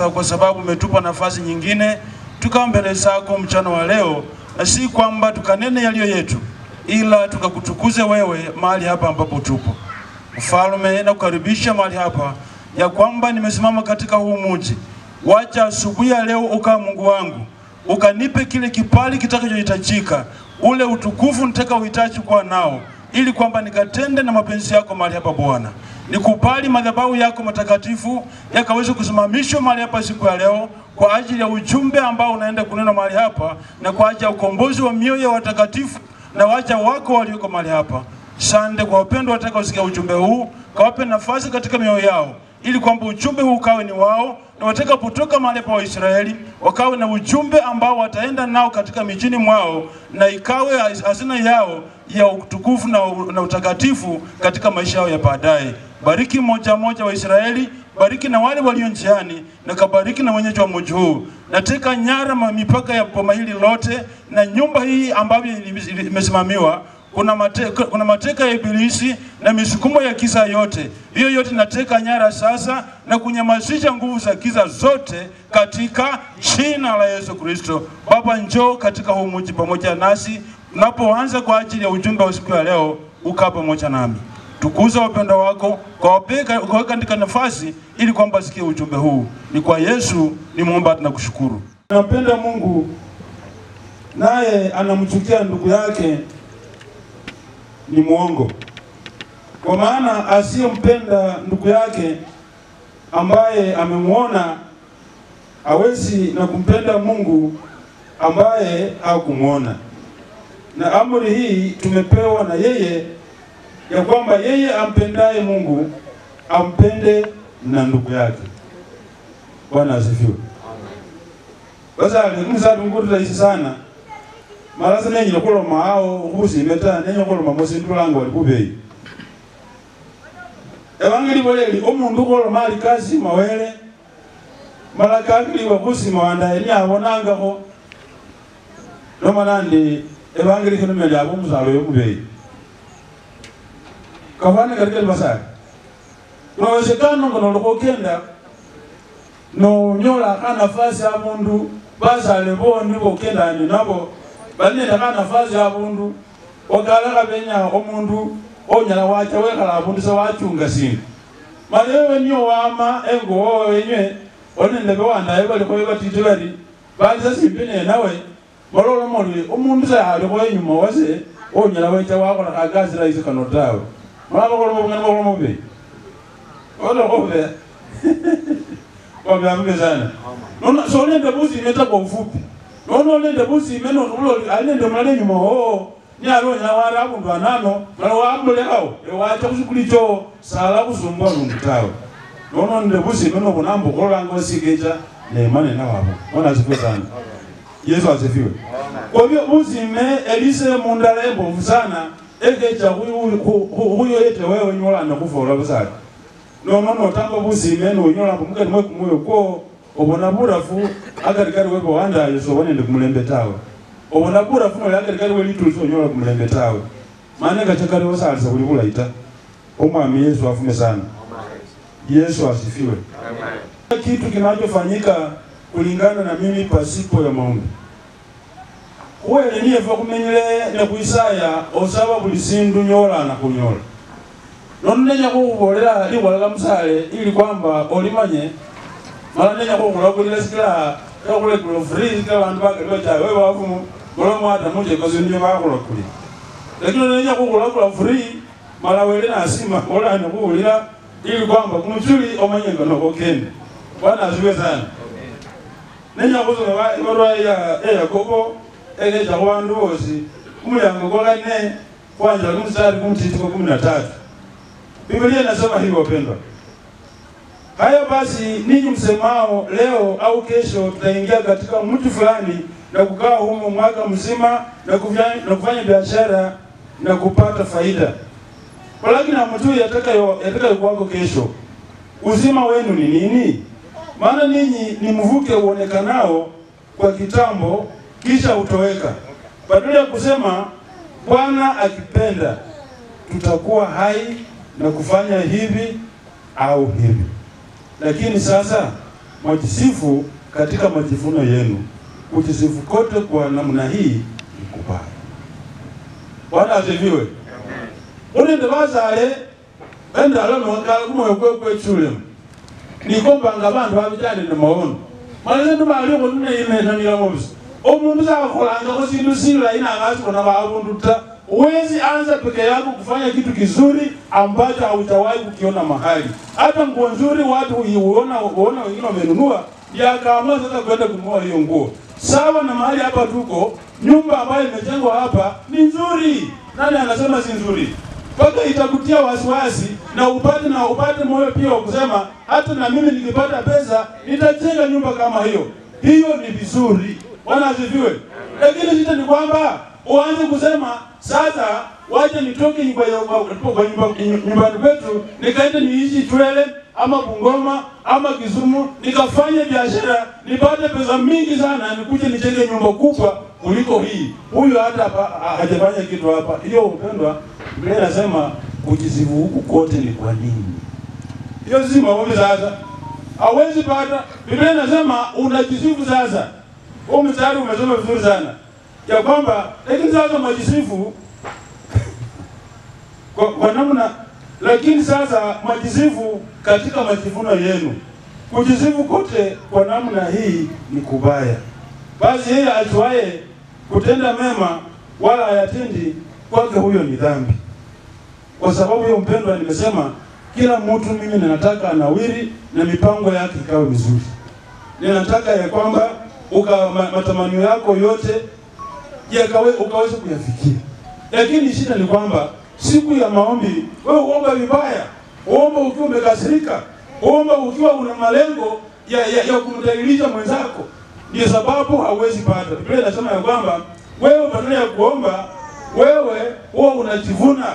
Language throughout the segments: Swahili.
kwa sababu umetupa nafasi nyingine tukawa mbele zako mchana wa leo, na si kwamba tukanene yaliyo yetu, ila tukakutukuze wewe mahali hapa ambapo tupo. Mfalme, na kukaribisha mahali hapa ya kwamba nimesimama katika huu mji. Wacha asubuhi ya leo ukawa Mungu wangu, ukanipe kile kipali kitakachohitajika, ule utukufu nitakaohitaji kuwa nao, ili kwamba nikatende na mapenzi yako mahali hapa Bwana. Nikubali madhabahu yako matakatifu yakaweze kusimamishwa mahali hapa siku ya leo kwa ajili ya ujumbe ambao unaenda kunena mahali hapa, na kwa ajili ya ukombozi wa mioyo ya watakatifu na waja wako walioko mahali hapa. Asante kwa wapendwa watakaosikia ujumbe huu, kawape nafasi katika mioyo yao, ili kwamba ujumbe huu ukawe ni wao, na watakapotoka mahali pa Waisraeli wakawe na ujumbe ambao wataenda nao katika mijini mwao, na ikawe hazina yao ya utukufu na utakatifu katika maisha yao ya baadaye. Bariki mmoja mmoja wa Israeli, bariki na wale walio njiani, na kabariki na wenyeji wa mji huu. Nateka nyara mipaka ya boma hili lote na nyumba hii ambayo imesimamiwa. Kuna mateka ya ibilisi na misukumo ya giza yote. Hiyo yote nateka nyara sasa, na kunyamazisha nguvu za giza zote katika jina la Yesu Kristo. Baba, njoo katika huu mji pamoja nasi tunapoanza kwa ajili ya ujumbe wa siku ya leo, ukaa pamoja nami. Tukuza wapendwa wako kwa katika nafasi, ili kwamba sikie ujumbe huu. Ni kwa Yesu nimuomba na kushukuru. Napenda Mungu naye anamchukia ndugu yake ni muongo. Kwa maana asiyempenda ndugu yake ambaye amemuona hawezi na kumpenda Mungu ambaye hakumuona. Na amri hii tumepewa na yeye, ya kwamba yeye ampendaye Mungu ampende na ndugu yake. Bwana asifiwe. Basa alimza nguru rahisi sana. Marasa nenye lokolo mao kubusi meta nenye lokolo mamosi ndulango walikubeyi. Evangeli boleli omundu lokolo mali kazi mawele. Malakakili wakusi mawanda eni abonanga ko. Noma nandi evangeli kino meli abo musalo yokubeyi. Kafana katika basari. Unawezekana ngono lokokenda no nyola kana nafasi ya mundu basa lebondi bokenda ni nabo bali kana nafasi ya mundu okala kabenya omundu onyala wacha wekala abundu se wachunga sindu malewe niyo wama engo wenye onende bewanda ebali ko batite bali sasimpene nawe balolo moli omundu se ali ko enyuma wase onyala wacha wakola kagazi raisi kanotawe mala ko ngana ko mobe odo kobe kwa biambe sana. Nona so nende busi imeta kwa ufupi. Nona nende busi imeno ulo alende mlale nyuma ni alonya wara abundu anano mala wabule hao wacha kushikulicho sala kusumbwa ngutawe. Nona nende busi imeno bonambo kolango sigeja na imani na wabo. Ona asifiwe sana. Yesu asifiwe. Kwa hivyo busi ime elise mundalembo msana egeja huyo yete wewe nyola na kufola basali. No tango busi imeno nyola mbuke mwe kumuyo ko obona burafu agarikari webo wanda yeso bonende kumulembe tawe obona burafu no agarikari we litulso nyola kumulembe tawe maana gachakari wasalisa kuli kulaita omwami Yesu afume sana. Yesu asifiwe. Amen. Kitu kinachofanyika kulingana na mimi pasipo ya maombi. Wewe niye fa kumenyele na kuisaya osaba bulisindu nyola na kunyola. Nonenya kubolera liwala msale ili kwamba olimanye mala nenya kukulagulira sikila yakule kulo free kala bantu bakaliwa wewe wafumu bolomo hata muje kazi ndio bakulakuli. Lakini nenya kukulagula free mala wele na asima wala anakulira ili kwamba kumchuli omanyenga noko kende. Bwana asiwe sana. Nenya kuzoba ibarwa ya Yakobo egeja wandu bose umulyango kwa ne kwanja kumstari kumtitiko 13. Biblia inasema hivyo wapendwa. Haya basi ninyi msemao leo au kesho tutaingia katika mji fulani na kukaa humo mwaka mzima na kufanya biashara na kupata faida. Lakini hamjui yatakayo kwako kesho. Uzima wenu ni nini? Maana ninyi ni mvuke uonekanao kwa kitambo kisha utoweka. Badala ya kusema Bwana akipenda tutakuwa hai na kufanya hivi au hivi. Lakini sasa mwajisifu katika majivuno yenu. Kujisifu kote kwa namna hii ni kubaya. Bwana asifiwe. Unende bazale benda alano wakala kumwe kwe chule. Nikomba ngabantu babijane ne maono. Maleze ndumali ko nne ine nanyira mobisi. Omuntu zakolanga ko sindu sila ina ngazi kona babunduta. Uwezi anza peke yako kufanya kitu kizuri ambacho hautawahi kukiona mahali. Hata nguo nzuri watu uona wengine wamenunua, ya kama sasa kwenda kununua hiyo nguo. Sawa na mahali hapa tuko, nyumba ambayo imejengwa hapa ni nzuri. Nani anasema si nzuri? Paka itakutia wasiwasi na upate moyo pia kusema hata na mimi nikipata pesa nitajenga nyumba kama hiyo. Hiyo ni vizuri. Bwana asifiwe. Lakini shida ni kwamba uanze kusema sasa waje nitoke nyumbani kwetu nikaende niishi Chwele ama Bungoma ama Kisumu nikafanye biashara nipate pesa mingi sana nikuje nijenge nyumba kubwa kuliko hii. Huyu hata hajafanya kitu hapa. Hiyo upendwa, Biblia inasema kujisifu huku kote ni kwa nini? Hiyo si maombi sasa. Hawezi pata. Biblia inasema unajisifu sasa. Huo mstari umesoma vizuri sana. Ya kwamba lakini sasa majisifu kwa namna, lakini sasa majisifu katika majivuno yenu. Kujisifu kote kwa namna hii ni kubaya. Basi yeye ajuaye kutenda mema wala hayatendi, kwake huyo ni dhambi. Kwa sababu hiyo mpendwa, nimesema kila mtu mimi ninataka anawiri na mipango yake ikawe mizuri. Ninataka ya kwamba matamanio yako yote ukaweza kuyafikia. Lakini shida ni kwamba siku ya maombi wewe uomba vibaya, uomba ukiwa umekasirika, uomba ukiwa una malengo ya kumdhalilisha mwenzako. Ndio sababu hauwezi pata. Biblia inasema ya kwamba wewe badala ya kuomba wewe unajivuna.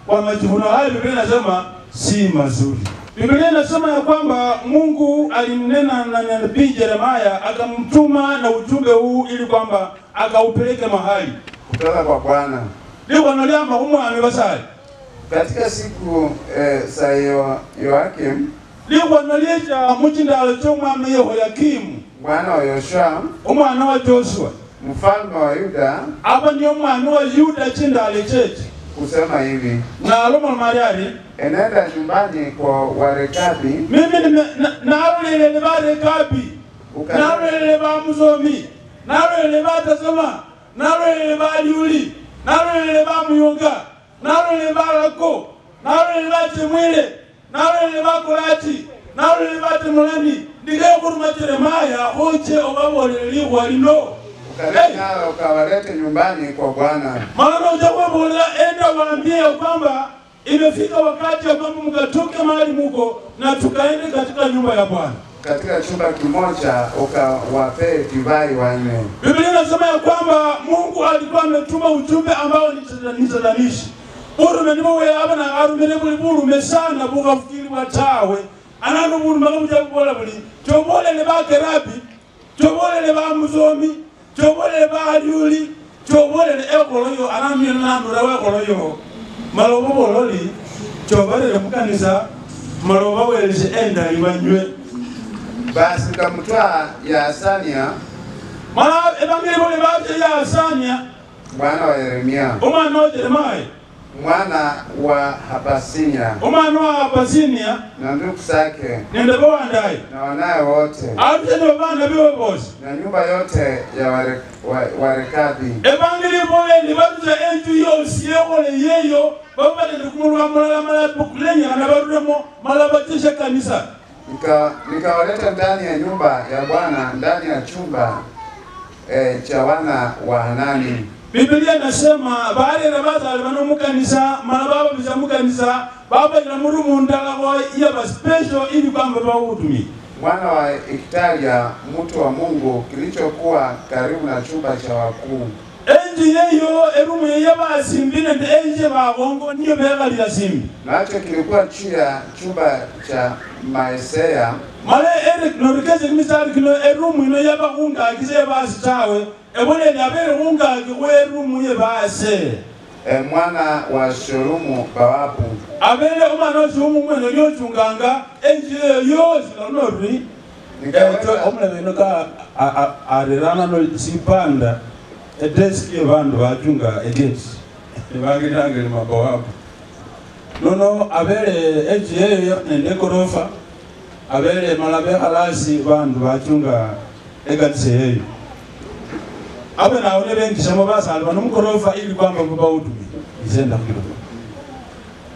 Kwa majivuno hayo Biblia inasema si mazuri. Biblia inasema ya kwamba Mungu alimnena na nabii Yeremia akamtuma na ujumbe huu ili kwamba akaupeleke mahali kutoka kwa Bwana. Ndio Bwana liamba umwami basali. Katika siku za Yoakim, ndio Bwana lieta mutindalo cy'umwami Yehoyakimu mwana wa Yoshua, umwana wa Joshua, mfalme wa Yuda. Aba ndio mwana wa Yuda chindale cheche. Kusema hivi, na alomo mariari enenda nyumbani kwa Warekabi. Mimi narolele Warekabi, narolele ba Muzomi, narolele ba Tazama, narolele ba Liuli, narolele ba Muyonga, narolele ba Lako, narolele ba Chemwele, narolele ba Kolati, narolele ba Temulani. Ndiye kuruma Yeremia hoche obaboleli walino. Ukawalete nyumbani kwa Bwana. Maana utakwambia enda waambie kwamba imefika wakati ya kwamba mkatoke mahali muko na tukaende katika nyumba ya Bwana. Katika chumba kimoja ukawape divai wanne. Biblia inasema ya kwamba Mungu alikuwa ametuma ujumbe ambao ni tadanishi. Urume nibo we aba na arumene burume sana bukafikiri watawe. Anano buru magamuja kubola buli. Chobole le ba Kerabi, chobole le ba Muzomi, chobole ba Liuli, chobole le ekoloyo anamye nandura we ekoloyo. Malobo bololi chobole le mukanisa malobo welise enda ibanywe. Basi nikamtoa Yaasania, mala evangeli bole baje Yaasania mwana wa Yeremia, umwana wa Yeremia, mwana wa Habasinia, umwana wa Habasinia, na ndugu zake nende bawandai na wanae wote, abje bana biwe bosi na nyumba yote ya Warekabi. Evangeli bole ni baje entu yose yekole yeyo babale ndikumulwa mala bukulenya kana baruremo mala batisha kanisa. Nikawaleta ndani ya nyumba ya Bwana, ndani ya chumba cha wana wa Hanani. Biblia inasema baada ya bazali bano mukanisa malababa biza mukanisa baba ina murumu ndala wa ya special ili kwamba bawudumi. Mwana wa Iktaria, mtu wa Mungu, kilichokuwa karibu na chumba cha wakuu. Enji yeyo erumu yaba simbine de enje ba bongo niyo begali ya simbi. Nacho kilikuwa juu ya chumba cha Maesea. Male Eric norikeze misali kino erumu ino yaba unga akize basi tawe. Ebole ni abere unga erumu ye base. Mwana wa Shorumu bawabu. Abele umwana wa Shorumu mwene lyo chunganga enji yozi norori. omulebe ka arerana no sipanda desk y'abantu bachunga egate bagiranga ni mabawabu nono abere eje nende korofa abere malabe halasi bantu bachunga egatse yeyo abe naone bengi shamo basali bano mkorofa ili kwamba baba udumi izenda kidogo.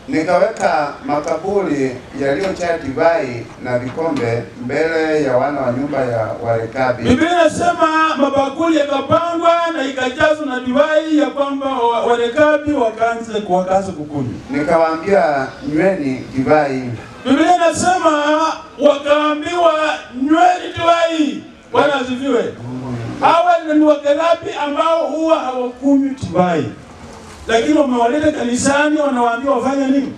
Nikaweka makaburi yaliyojaa divai na vikombe mbele ya wana wa nyumba ya Warekabi. Biblia inasema mabakuli yakapangwa na ikajazwa na divai ya kwamba Warekabi wakaanza kukunywa. Nikawaambia nyweni divai. Biblia inasema wakaambiwa nyweni divai. Bwana asifiwe. Hawa ni Warekabi ambao huwa hawakunywi divai. Lakini wamewaleta kanisani wanawaambia wafanye nini?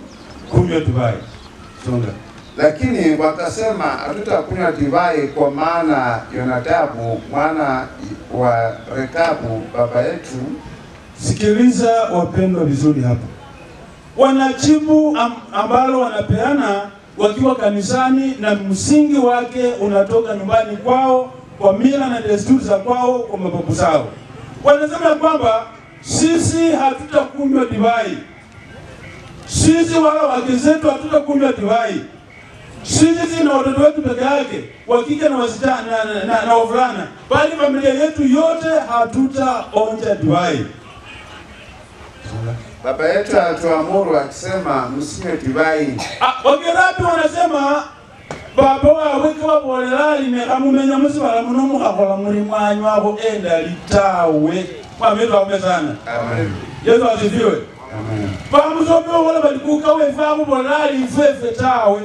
Kunywa divai. Songa. Lakini wakasema hatutakunywa divai kwa maana Yonadabu mwana wa Rekabu baba yetu. Sikiliza wapendwa vizuri hapa. Wanajibu ambalo wanapeana wakiwa kanisani na msingi wake unatoka nyumbani kwao kwa mila na desturi za kwao kwa mababu zao. Wanasema kwamba sisi hatutakunywa divai. Sisi wala wake zetu hatutakunywa divai. Sisi na watoto wetu peke yake, wakike na wasichana na wavulana, bali familia yetu yote hatutaonja divai. Baba yetu atuamuru akisema msinywe divai. Wakerapi wanasema baba wawe kwa bolerali ne kamumenya musibala muno mukakola muri mwanyu abo enda litawe. Wametu wame sana. Amen. Yesu asifiwe. Amen. Pamusopo wala balikuka wefamu bolerali ifefe tawe.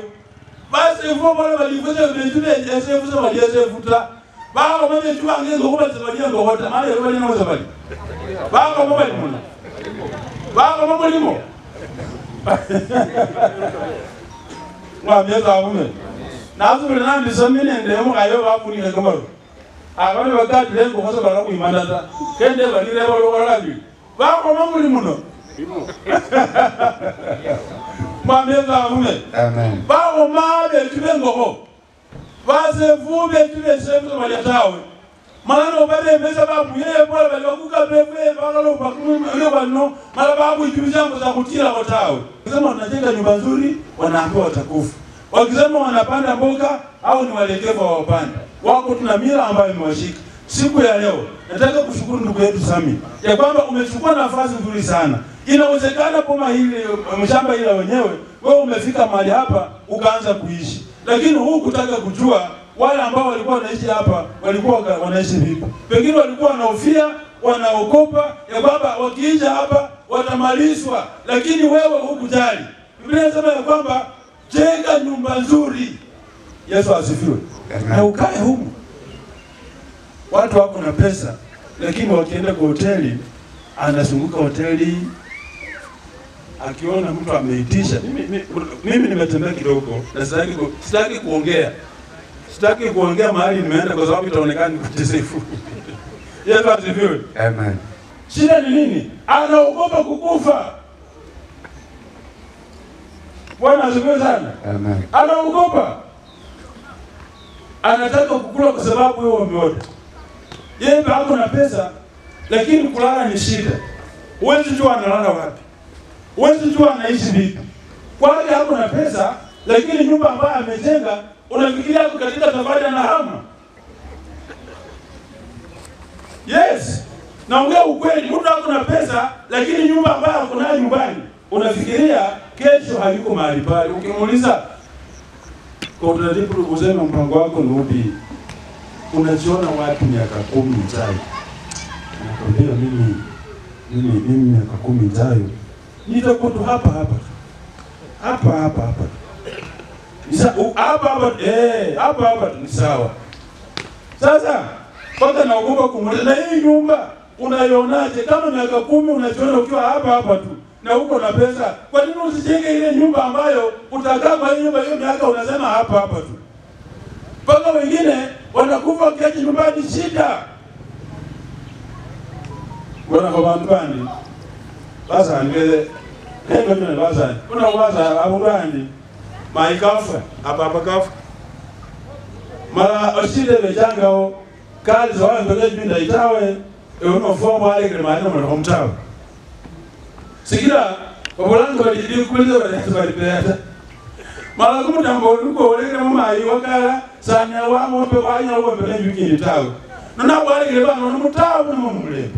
Basi ifo wala balikuza bejule esefuza bali esefuta. Bako mame tuange ngokuba tsabalia ngokota. Mali bali na uzabali. Bako mobali muno. Bako mobali mo. Mwameza avume. Nazo bina ndisomine ndemo kayo bakunika kamaro. Abane bakati lengo kosa bala kuimandata. Kende balire balokalabi. Bako mobali muno. Mwameza avume. Amen. Bako mabe tubengoko. Base vube tubesefu balatawe. Malano bale meza babu yeye bora balikuka bebe bakalo bakume bano mala babu ikibizango za kutira watawe. Wakisema wanajenga nyumba nzuri wanaambiwa watakufa. Wakisema wanapanda mboga au ni walekevu wa wapanda. Wako tuna mila ambayo imewashika. Siku ya leo nataka kushukuru ndugu yetu Sami ya kwamba umechukua nafasi nzuri sana. Inawezekana kama hili mshamba ile wenyewe wewe umefika mahali hapa ukaanza kuishi. Lakini huu kutaka kujua wale ambao walikuwa wanaishi hapa walikuwa wanaishi vipi. Pengine walikuwa wanahofia, wanaogopa ya kwamba wakiisha hapa watamalizwa, lakini wewe hukujali. Biblia inasema ya kwamba jenga nyumba nzuri. Yesu asifiwe. Na ukae huko. Watu wako na pesa lakini wakienda kwa hoteli anazunguka hoteli akiona mtu ameitisha. Mimi nimetembea kidogo na sitaki kuongea. Sitaki kuongea mahali nimeenda kwa sababu itaonekana ni kutesefu. Yesu asifiwe. Amen. Shida ni nini? Anaogopa kukufa. Bwana asifiwe sana. Amen. Anaogopa. Anataka kukula kwa sababu wewe umeota. Yeye bado na pesa lakini kulala ni shida. Huwezi jua analala wapi. Huwezi jua anaishi vipi. Kwa hiyo hapo na pesa lakini nyumba ambayo amejenga unafikiria hapo katika safari na hama. Yes. Naongea ukweli, mtu ako na pesa lakini nyumba ambayo ako nayo nyumbani unafikiria kesho hayuko mahali pale. Ukimuuliza kwa utaratibu useme mpango wako ni upi? Unajiona wapi miaka 10 ijayo? Nakwambia mimi miaka 10 ijayo nitakuwa tu hapa. Hapa ni sawa. Sasa mpaka naogopa kumuuliza na hii nyumba unaionaje? Kama miaka 10 unajiona ukiwa hapa tu na uko na pesa, kwa nini usijenge ile nyumba ambayo utakaa kwa nyumba hiyo miaka unasema hapa tu? Mpaka wengine wanakufa kiaje nyumbani shida. Bwana kwa bandani. Basa ngeze ndio ndio basa. Kuna basa abugandi. Maikafa hapa kafa. mala osile bechangao kali zawa mbele binda itawe ono fomo ale gremana mo homtawe sikira obolango bali kuliza bali peta mala kumutambo uko olekera mama ayi wakala sana wa ngombe wanya wa mbele bikini tawe nona wale gremana no mutawe no mumule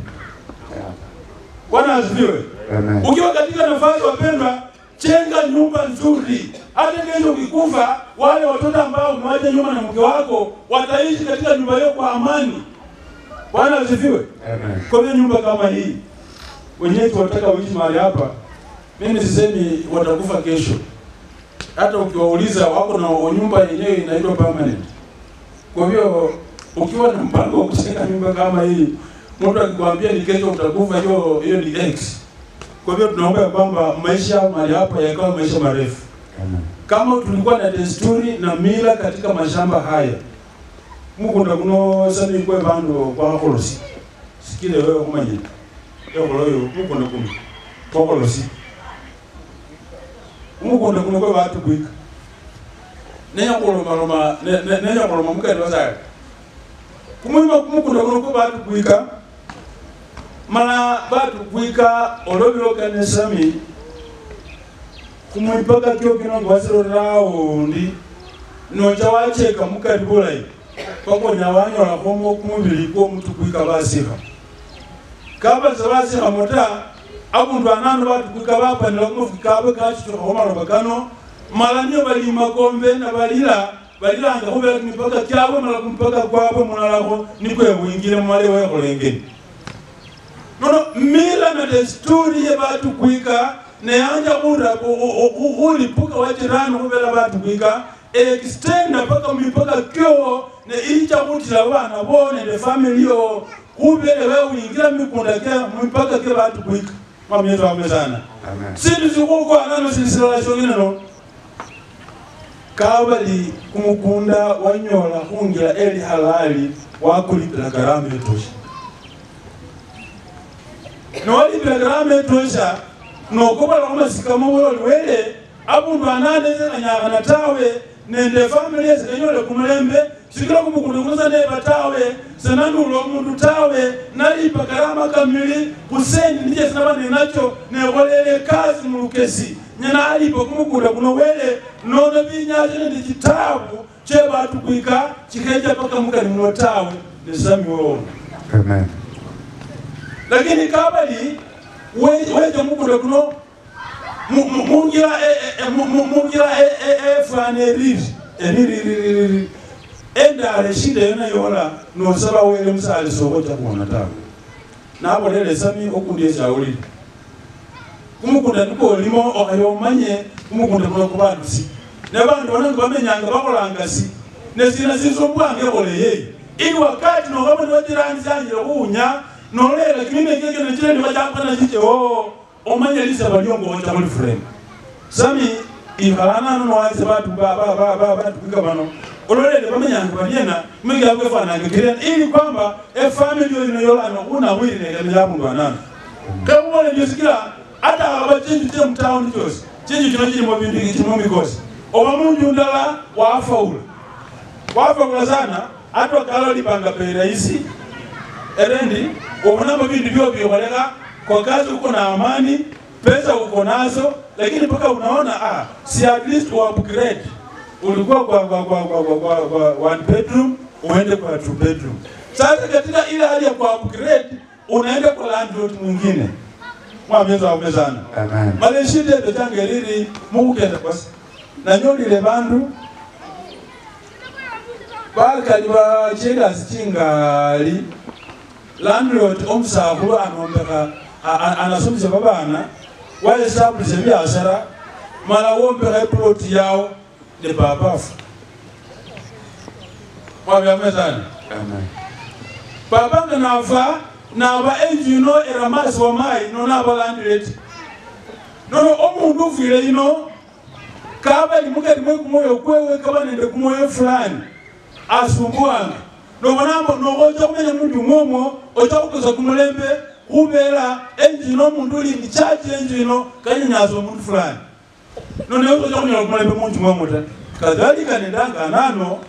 Bwana asifiwe. Amen. Ukiwa katika nafasi wapendwa, chenga nyumba nzuri. Hata kesho ukikufa, wale watoto ambao umewacha nyuma na mke wako wataishi katika nyumba hiyo kwa amani. Bwana asifiwe. Amen. Kwa hiyo nyumba kama hii, wenyewe tunataka uishi mahali hapa. Mimi sisemi watakufa kesho. Hata ukiwauliza wako na nyumba yenyewe inaitwa permanent. Kwa hiyo ukiwa na mpango wa kujenga nyumba kama hii, mtu akikwambia ni kesho utakufa, hiyo ni X. Kwa hivyo tunaomba kwamba maisha mahali hapa yakawa maisha marefu. Amen. Kama tulikuwa na desturi na mila katika mashamba haya, Mungu ndakuno sani kwa bando kwa kolosi. Sikile wewe kumanye. Yokoloyo Mungu ndakuno. Kwa kolosi. Mungu ndakuno kwa watu kuika. Nenya koloma mukali wasaya. Kumwima Mungu ndakuno kwa watu kuika. Mala batu kuika olobilo kanesami kumwipaka kyo kino gwasiro raundi noja wacheka mukali bulai pako nyawanyola komo kumubili ko mtu kuika basiha kaba zabasiha mota abundu anano batu kuika bapa nilakufikabe kachi tuhomalo bakano mala nyo bali makombe na balila anga kubela kumipaka kyabo mala kumpaka kwabo munalako nikwe wingire mwale wewe kolengeni. Nono mila na desturi ya batu kuika ne anja ura ulipuka wajirani kubela batu kuika extenda paka mipaka kyo ne icha kutila wana bone de family yo kubele wewe ingira mikunda ke mipaka ke batu kuika mamyezo wamezana. Amen. Sisi zikuko anano sinisila shogina no kabali kumukunda wanyola kungira eli halali wakulipila gharama yetosha. Noli programe tosha no kuba loma sikamo wele abundu anane zenya na tawe nende family zikanyole kumulembe sikira kumukunduza ne batawe senandu lo mundu tawe nali pakarama kamili kuseni nije sinabane nacho ne wolele kazi mulukesi nyana alipo kumukunda kuno wele nono binyaje ndi kitabu che batu kuika chikeja paka mukali munotawe ne sami wo. Amen. Lakini kabali wewe mukunda kuno mungira flanerizi enda aleshinde yona yola no saba wele msali sokoja kuona tawe nabo lele sami okundeza uli kumukunda niko limo okayomanye kumukunda kuno kubandusi nabantu banangu bamenyanga bakolangasi nesina sizombwange koleye ili wakati no kama wajirani zanjira kuunya nolela kimime kike na chile ndibajapa na chiche omanye lisa baliongo wacha muli frame sami ihalana no waise batu batu kuika bano ololele bamenyanga baliena mwingi akufana ngekirena ili kwamba family yo inoyola no una wili ne ya mundu anana kabone ndio sikira hata abachinji te mtown chose chinji kinachiri mo bindu kichimo mikosi oba munju ndala wafaula sana hata kaloli panga pera isi erendi unaomba bindu vyo vyokoleka kwa kazi uko na amani pesa uko nazo lakini mpaka unaona si at least wa upgrade ulikuwa kwa one bedroom uende kwa two bedroom sasa katika ile hali ya kwa upgrade unaenda kwa landlord mwingine mwameza umezana. Amen. Maleshide betangeriri mukugenda kwasi na nyolile bandu bakaliba chega sichingali landlord omsakulu anombeka anasomesa babana wale sabu zebyasara mala wombeka plot yao de babafu wabyamezana. Amen. Babanga nafa naba enjino eramasi wa mai no naba landlord no omundu ufile ino kaba limukali mwe kumoyo kwewe kaba nende kumoyo fulani asumbuanga no banambo no ojo kumenya mundu momo ojo kukoza kumulembe kubera enjino mundu li charge enjino kanyanyazo mundu fulani no ne ojo kunya kumulembe mundu momo ta kadhalika nendanga nano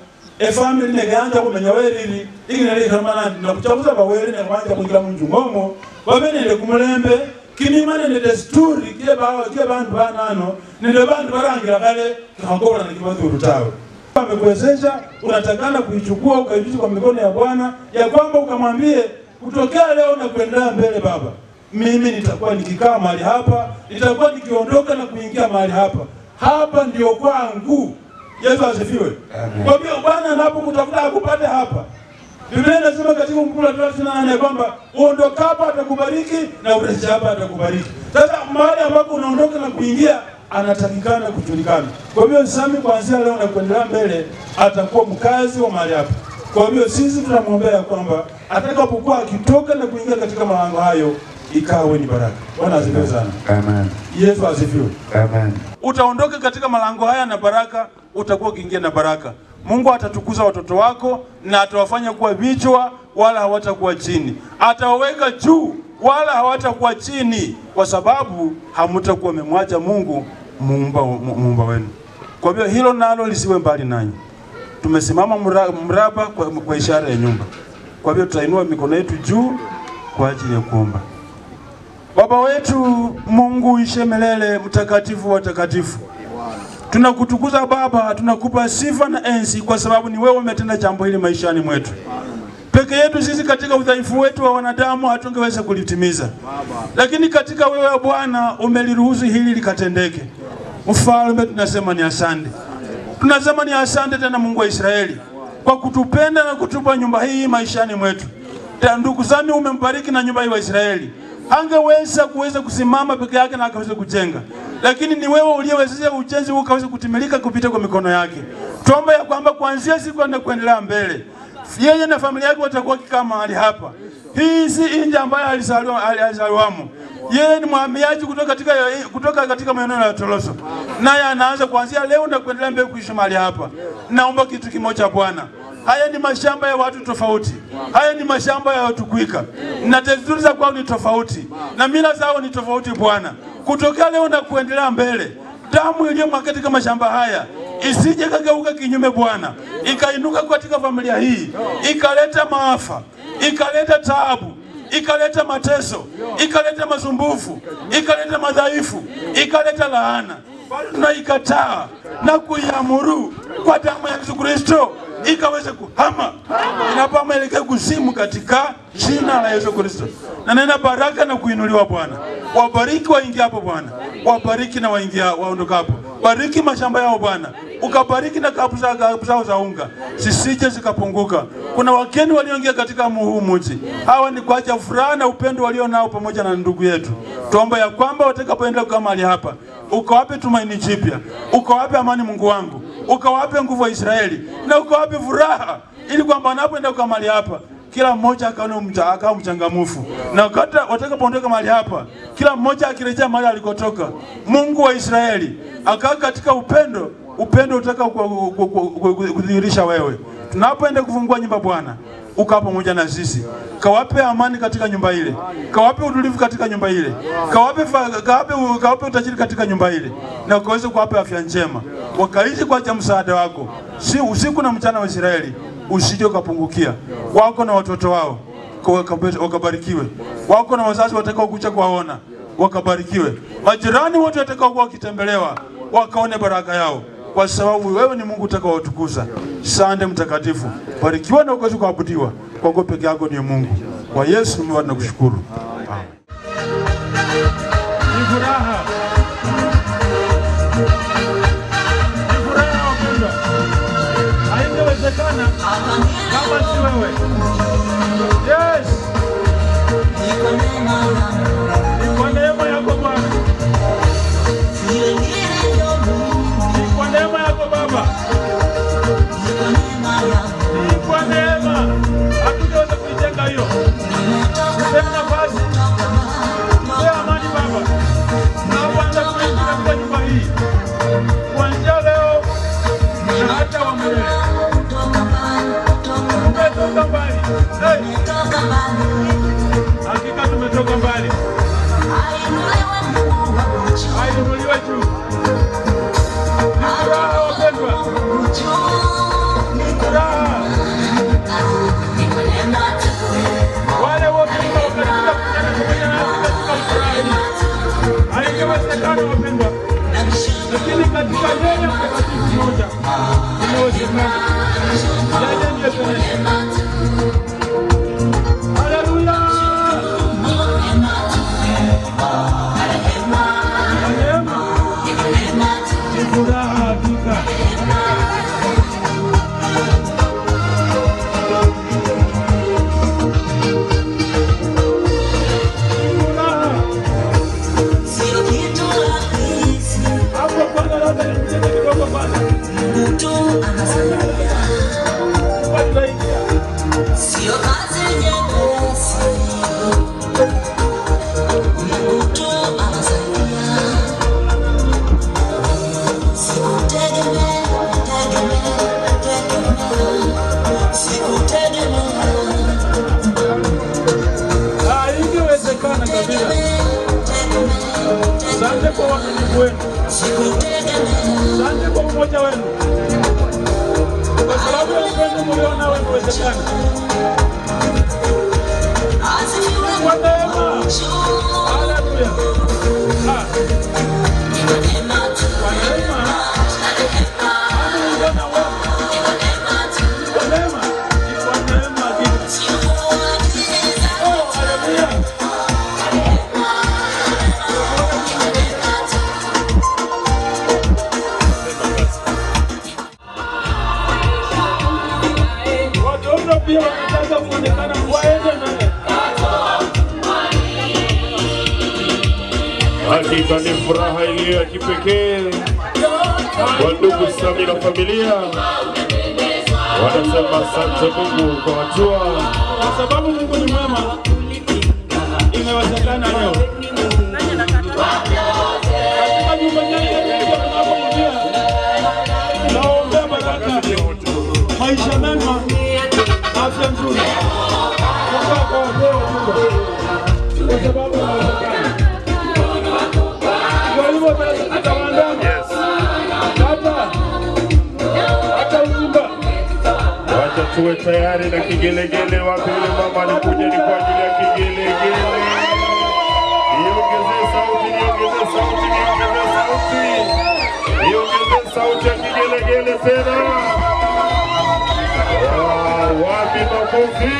family neganja kumenya weriri ikinele kamana na kuchaguza bawere na kwanja kuingira mu njungomo babenele kumulembe kinimane ne desturi kile bantu banano nende bantu barangira kale kangora na kibadhuru tawe amekuwezesha unatakana kuichukua ukaibishi kwa mikono ya Bwana ya kwamba ukamwambie kutokea leo na kuendelea mbele baba mimi nitakuwa nikikaa mahali hapa nitakuwa nikiondoka na kuingia mahali hapa ndio kwangu. Yesu asifiwe. Kwa hiyo Bwana anapokutafuta akupate hapa. Biblia inasema katika Mkuu wa 38 kwamba uondoka hapa atakubariki na urejea hapa atakubariki. Sasa mahali ambapo unaondoka na kuingia anatakikana kujulikana. Kwa hiyo Sami kuanzia leo na kuendelea mbele atakuwa mkazi wa mahali hapa. Kwa hiyo sisi tunamwombea kwamba atakapokuwa akitoka na kuingia katika malango hayo ikawe ni baraka. Bwana asifiwe sana. Amen. Yesu asifiwe. Amen. Utaondoka katika malango haya na baraka, utakuwa ukiingia na baraka. Mungu atatukuza watoto wako na atawafanya kuwa vichwa wala hawatakuwa chini. Atawaweka juu wala hawatakuwa chini kwa sababu hamtakuwa mmemwacha Mungu muumba wenu. Kwa hivyo hilo nalo lisiwe mbali nanyi. Tumesimama mraba kwa ishara ya nyumba. Kwa hivyo tutainua mikono yetu juu kwa ajili ya kuomba. Baba wetu Mungu ishe milele, mtakatifu wa takatifu. Tunakutukuza Baba, tunakupa sifa na enzi kwa sababu ni wewe umetenda jambo hili maishani mwetu. Peke yetu sisi katika udhaifu wetu wa wanadamu hatungeweza kulitimiza. Lakini katika wewe Bwana umeliruhusu hili likatendeke. Mfalme tunasema ni asante. Tunasema ni asante tena Mungu wa Israeli kwa kutupenda na kutupa nyumba hii maishani mwetu. Ndugu zangu umembariki na nyumba hii wa Israeli. Angeweza kusimama peke yake na akaweza kujenga. Lakini ni wewe uliyewezesha ujenzi huu ukaweza kutimilika kupita kwa mikono yake. Tuombe ya kwamba kuanzia siku na kuendelea mbele, yeye na familia yake watakuwa kikaa mahali hapa. Hii si nje ambayo alizaliwamo. Yeye ni mhamiaji kutoka katika maeneo ya Toloso. Naye anaanza kuanzia leo na kuendelea mbele kuishi mahali hapa. Naomba kitu kimoja Bwana. Haya ni mashamba ya watu tofauti. Haya ni mashamba ya watu kuika. Na desturi za kwao ni tofauti. Na mila zao ni tofauti Bwana. Kutokea leo na kuendelea mbele, damu iliyomwagika katika mashamba haya isije kageuka kinyume Bwana. Ikainuka katika familia hii, ikaleta maafa, ikaleta taabu, ikaleta mateso, ikaleta masumbufu, ikaleta madhaifu, ikaleta laana. Tunaikataa na kuiamuru kwa damu ya Yesu Kristo ikaweze kuhama inapoelekea kuzimu katika jina la Yesu Kristo. Na nena baraka na kuinuliwa Bwana. Wabariki waingia hapo Bwana. Wabariki na waingia waondoka hapo. Bariki mashamba yao Bwana. Ukabariki na kapu zao za unga. Sisije zikapunguka. Kuna wageni walioingia katika huu mji. Hawa ni kwa ajili ya furaha na upendo walio nao pamoja na ndugu yetu. Tuomba ya kwamba watakapoenda kama mahali hapa, ukawape tumaini jipya. Ukawape amani Mungu wangu. Ukawape nguvu wa Israeli. Na ukawape furaha ili kwamba wanapoenda kama mahali hapa, kila mmoja akawa mchangamufu. Na wakati watakapoondoka mahali hapa, kila mmoja akirejea mahali alikotoka. Mungu wa Israeli akaa katika upendo utaka kudhihirisha wewe. Tunapoenda kufungua nyumba Bwana, ukaa pamoja na sisi. Kawape amani katika nyumba ile. Kawape utulivu katika nyumba ile. Kawape utajiri katika nyumba ile. Na ukaweze kuwapa afya njema. Wakaishi kwa ajili ya msaada wako. Si usiku na mchana wa Israeli. Usije ukapungukia. Wako na watoto wao wakabarikiwe. Wako na wazazi watakao kuja kuwaona wakabarikiwe. Majirani wote watakao kuwa wakitembelewa wakaone baraka yao. Kwa sababu wewe ni Mungu utakaotukuza. Asante mtakatifu. Barikiwa na ukaweze kuabudiwa. Kwa kuwa peke yako ni Mungu. Kwa Yesu tunakushukuru. Amen. Ni furaha. Ni furaha wapendwa. Haingewezekana kama si wewe. Yes. Ni kwa neema yako Bwana. Ni kwa neema yako Baba. Ni kwa neema. Hatujaweza kuitenga hiyo. Tupe nafasi. Tupe amani Baba. Tunapoanza kuishi katika nyumba hii, kuanzia leo na hata wa milele. Tumetoka mbali. Hakika tumetoka mbali. Ainuliwe juu. Ni furaha wapendwa. Ni furaha. inawezekana wapendwa, lakini katika yeye mtakatifu mmoja inawezekana. Yeye ndiye tunaye. Haleluya. Ni furaha hakika. Sio kazi nyepesi, mtu anasaidia. Sikutegemea, ingewezekana kabisa. Asante kwa waminifu wenu. Asante kwa umoja wenu. Kwa sababu ya upendo mliona wengewezekana. Kwa neema. Haleluya. Kwa neema. Amen. Kwa neema. Kwa neema. Oh, haleluya. Watoto pia wanataka kuonekana waende naye. Hakika ni furaha iliyo ya kipekee kwa ndugu Sami na familia. Wanasema asante Mungu kwa hatua, Kwa sababu Mungu ni mwema, imewezekana leo. Katika nyumba yake tunapomwambia, naombea baraka, maisha mema, afya nzuri. Kwa sababu inawezekana. Kwa hivyo atawaandama. Hata uzimba. wacha tuwe tayari na kigelegele. Wapi yule mama alikuja ni kwa ajili ya kigelegele. Niongeze sauti, niongeze sauti, niongeze sauti. Niongeze sauti ya kigelegele tena. Wapi makofi?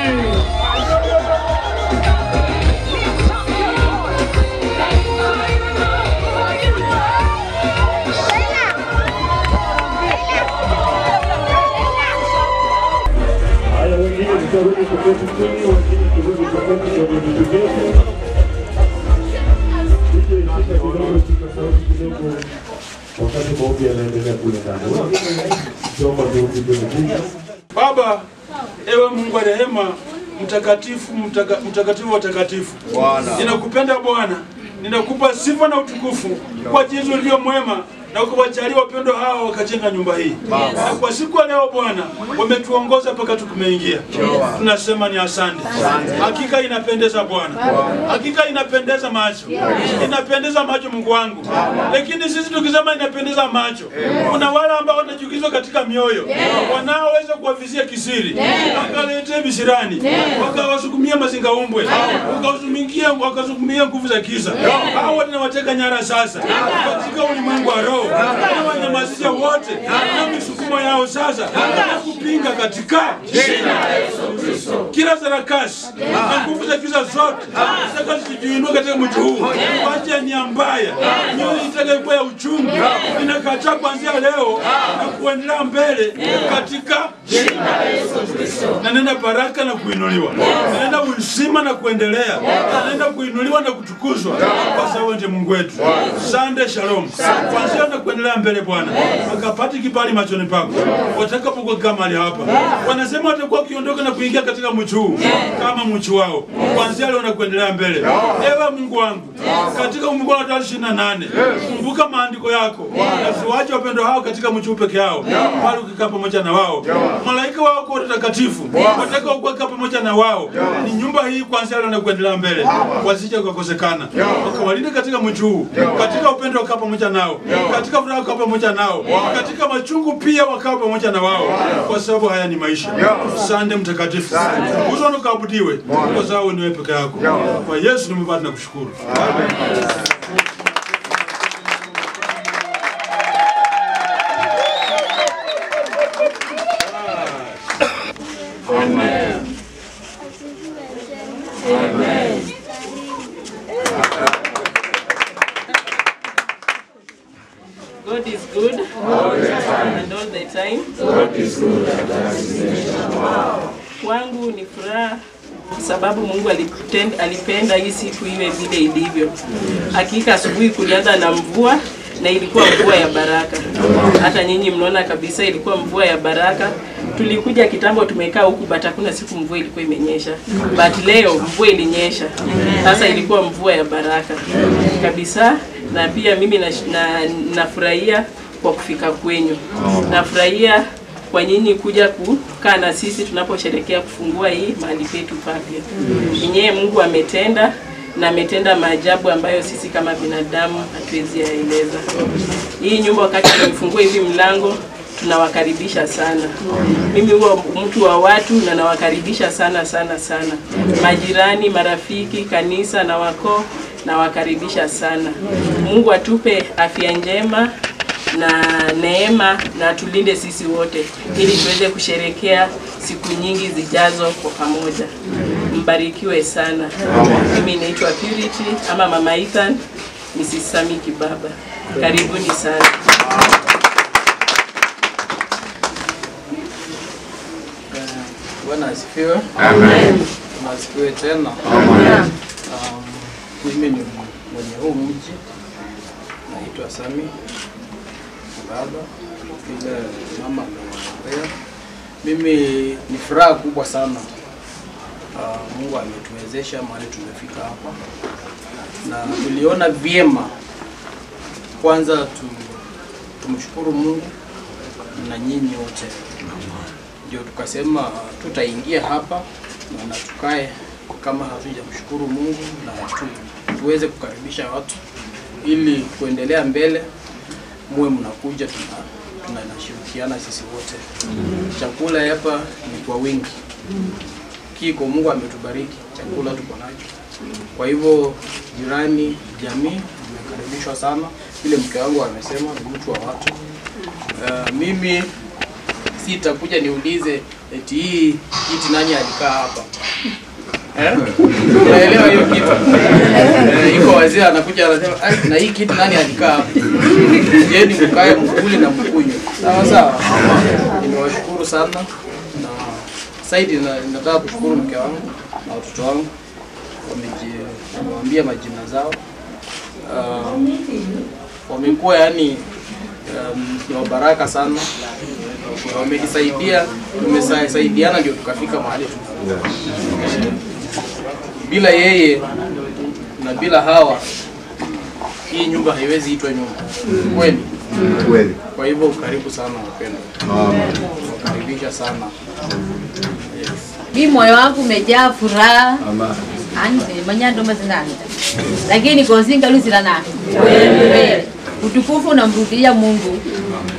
Haya, wengine tutarudi kuketi chini, wengine turudi kuketi kwenye vitu vyetu. Nije ishika kidogo, shika sauti kidogo wakati maombi yanaendelea kule ndani. Tuomba turudi kwenye vita. Baba, ewe Mungu wa rehema, mtakatifu, mtakatifu wa takatifu. Ninakupenda Bwana, ninakupa sifa na utukufu kwa jinsi ulivyo mwema na kuwajalia wapendo hao wakajenga nyumba hii. Na kwa siku ya leo Bwana, wametuongoza mpaka tukumeingia. Tunasema ni asante. Hakika inapendeza Bwana. Hakika inapendeza macho. Inapendeza macho Mungu wangu. Lakini sisi tukisema inapendeza macho, kuna wale ambao wanachukizwa katika mioyo, wanaoweza kuwavizia kisiri, wakalete bisirani, wakawasukumia mazingaumbwe, wakasukumia nguvu za giza. Hao wanawateka nyara sasa katika ulimwengu wa roho. Wanyamazisha wote na misukumo yao sasa na kupinga katika jina la Yesu Kristo. Kila sarakasi na nguvu za giza zote zitakazojiinua katika mji huu kwa ajili nia mbaya, mioyo itakayokuwa ya uchungu, inakataa kuanzia leo na kuendelea mbele katika jina la Yesu Kristo. Na nenda baraka na kuinuliwa, na nenda uzima na kuendelea, na nenda kuinuliwa na kutukuzwa kwa sababu ndiye Mungu wetu. Sande shalom. Kwanza na kuendelea mbele Bwana, wakapati kibali machoni pako watakapokuwa kama hali hapa. Wanasema watakuwa kiondoka na kuingia katika mji huu kama mji wao. Kwanza leo na kuendelea mbele. Ewe Mungu wangu, katika Mungu wa 28, kumbuka maandiko yako. Usiwache wapendo hao katika mji peke yao, bali ukikaa pamoja na wao. Malaika wako watakatifu watakao kuwa pamoja na wao. Ni nyumba hii kwanza leo na kuendelea mbele. Wasije kukosekana. Wakawalinde katika mji huu, katika upendo wako pamoja nao, katika furaha wako pamoja nao, katika machungu pia wakao pamoja na wao, kwa sababu haya ni maisha. Asante mtakatifu. Uzoni ukaabudiwe kwa sababu ni wewe peke yako. Kwa Yesu nimepata na kushukuru. Amen. time. Kwangu ni furaha sababu Mungu alipenda hii siku iwe vile ilivyo. Hakika asubuhi kulianza na mvua na ilikuwa mvua ya baraka. Hata nyinyi mnaona kabisa ilikuwa mvua ya baraka. Tulikuja kitambo tumekaa huku but hakuna siku mvua ilikuwa imenyesha. But leo mvua ilinyesha. Sasa ilikuwa mvua ya baraka kabisa, na pia mimi nafurahia kwa kufika kwenyu. Nafurahia kwa nyinyi kuja kukaa na sisi tunaposherehekea kufungua hii mahali petu papya. Yenyewe Mungu ametenda na ametenda maajabu ambayo sisi kama binadamu hatuwezi yaeleza. Hii nyumba wakati tunafungua hivi mlango tunawakaribisha sana. Mimi huwa mtu wa watu na nawakaribisha sana sana sana. Majirani, marafiki, kanisa na wako nawakaribisha sana. Mungu atupe afya njema na neema na tulinde sisi wote ili tuweze kusherehekea siku nyingi zijazo kwa pamoja. Mbarikiwe sana. Mimi naitwa Purity ama Mama Ethan, Mrs. Sami Kibaba. Karibuni sana. Bwana asifiwe. Amen. Asifiwe tena. Amen. Mimi ni mwenye huu mji. Naitwa Sami Kibaba. Vile mama ameongea. Mimi ni furaha kubwa sana. Mungu ametuwezesha mahali tumefika hapa. Na tuliona vyema kwanza tumshukuru Mungu na nyinyi wote. Ndio tukasema tutaingia hapa na tukae kama hatujamshukuru Mungu na tuweze kukaribisha watu ili kuendelea mbele, muwe mnakuja tunashirikiana sisi wote. Chakula hapa ni kwa wingi. Kiko Mungu ametubariki, chakula tuko nacho. Kwa hivyo jirani, jamii tumekaribishwa sana. Vile mke wangu amesema ni mtu wa watu. Mimi sitakuja niulize eti hii kiti nani alikaa hapa. Unaelewa hiyo kitu? Iko wazee anakuja anasema na hii kiti nani alikaa hapa. Je, ni mkae mkule na mkunywe. Sawa sawa. Nimewashukuru sana na zaidi nataka kushukuru mke wangu na watoto wangu. Wameambia majina zao. Wamekuwa yani ni baraka sana. Wamenisaidia, tumesaidiana ndio tukafika mahali tulipo. Bila yeye na bila hawa hii nyumba haiwezi itwa nyumba. Kweli? Kweli. Kwa hivyo karibu sana wapendwa. Karibisha sana. Yes. Mimi moyo wangu umejaa furaha. Amen. Ani manyando mazinani. Lakini kozinga luzira na. Wewe. Utukufu unamrudia Mungu.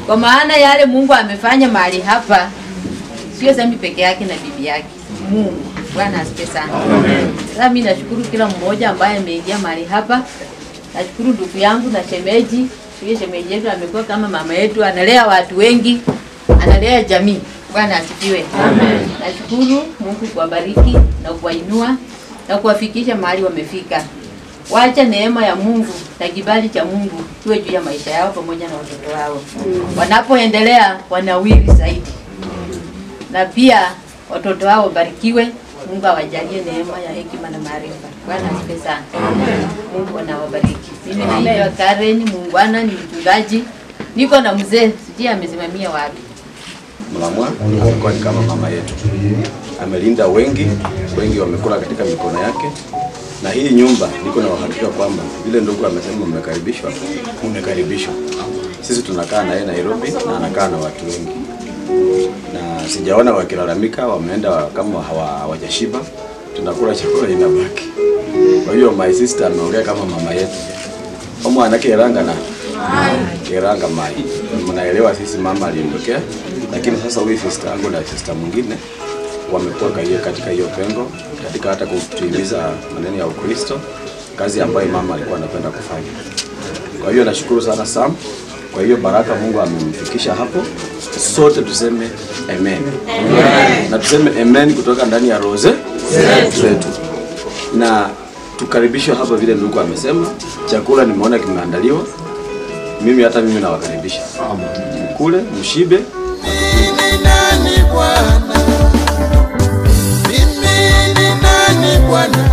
Kwa maana yale Mungu amefanya mahali hapa sio Sami peke yake na bibi yake. Mungu. Bwana asifiwe sana. Amen. Sasa mimi nashukuru kila mmoja ambaye ameingia mahali hapa. Nashukuru ndugu yangu na shemeji. Yeye shemeji yetu amekuwa kama mama yetu, analea watu wengi, analea jamii. Bwana asifiwe. Amen. Nashukuru Mungu kuwabariki na kuwainua na kuwafikisha mahali wamefika. Wacha neema ya Mungu na kibali cha Mungu kiwe juu ya maisha yao pamoja na watoto wao. Wanapoendelea wanawiri zaidi. Na pia watoto wao wabarikiwe. Mungu awajalie neema ya hekima na maarifa. Bwana asifiwe sana. Amen. Mungu anawabariki. Mimi naitwa Karen Mungwana, ni mchungaji. Niko na mzee, sijui amesimamia wapi. Mlamwa alikuwa kama mama yetu. Amelinda wengi wamekula katika mikono yake. Na hii nyumba niko na uhakika kwamba vile ndugu amesema umekaribishwa. Sisi tunakaa na yeye Nairobi na anakaa na watu wengi. Na sijaona wakilalamika wameenda kama hawajashiba. Tunakula chakula inabaki. Kwa hiyo my sister ameongea kama mama yetu. Kama anakeranga na keranga mai. Mnaelewa sisi mama aliondokea, lakini sasa huyu sister yangu na sister mwingine wamekuwa katika hiyo pengo, katika hata kutuimiza maneno ya Ukristo, kazi ambayo mama alikuwa anapenda kufanya. Kwa hiyo nashukuru sana Sam. Kwa hiyo baraka Mungu amemfikisha hapo. Sote tuseme amen. Amen. Na tuseme amen kutoka ndani ya roho zetu. Na tukaribishwe hapa vile ndugu amesema. Chakula nimeona kimeandaliwa. Mimi nawakaribisha. Mkule, mshibe nani Bwana? Mimi ni nani Bwana?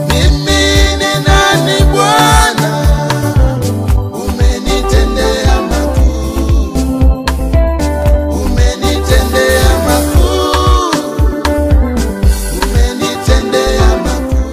Mimi ni nani Bwana? Umenitendea makuu, umenitendea makuu, umenitendea makuu.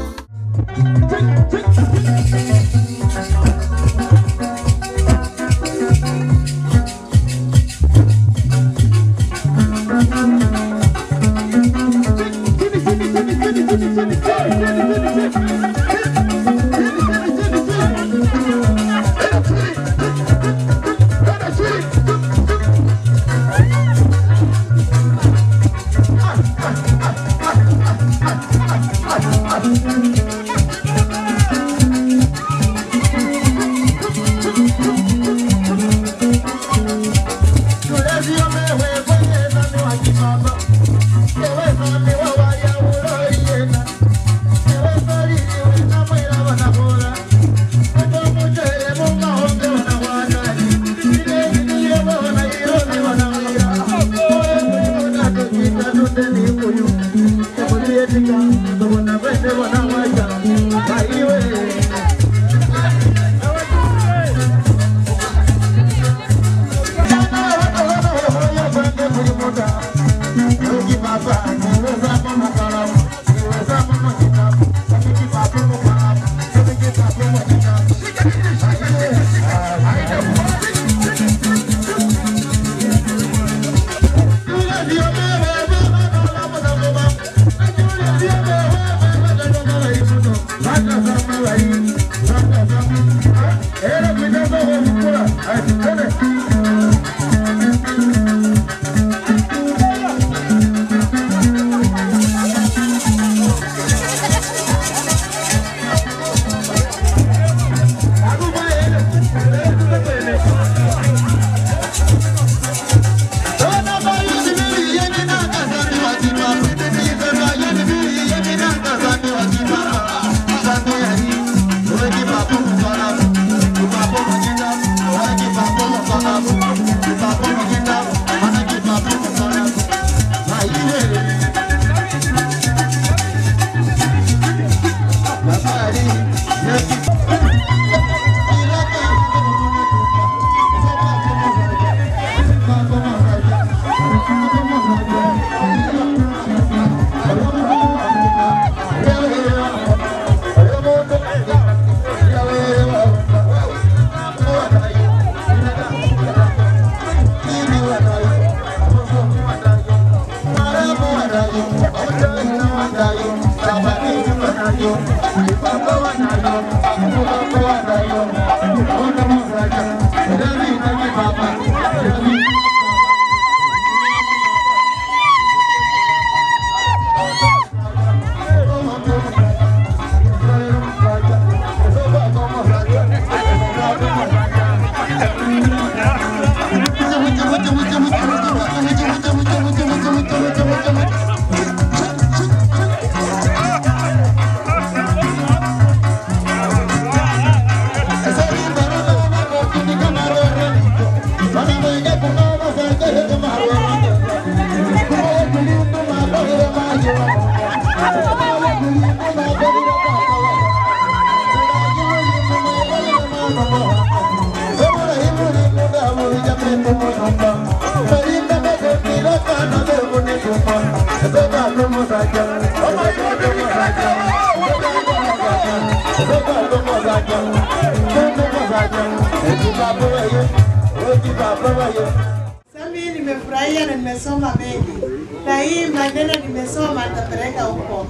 Sami nimefurahia na nimesoma mengi. Na hii maneno nimesoma nitapeleka huko.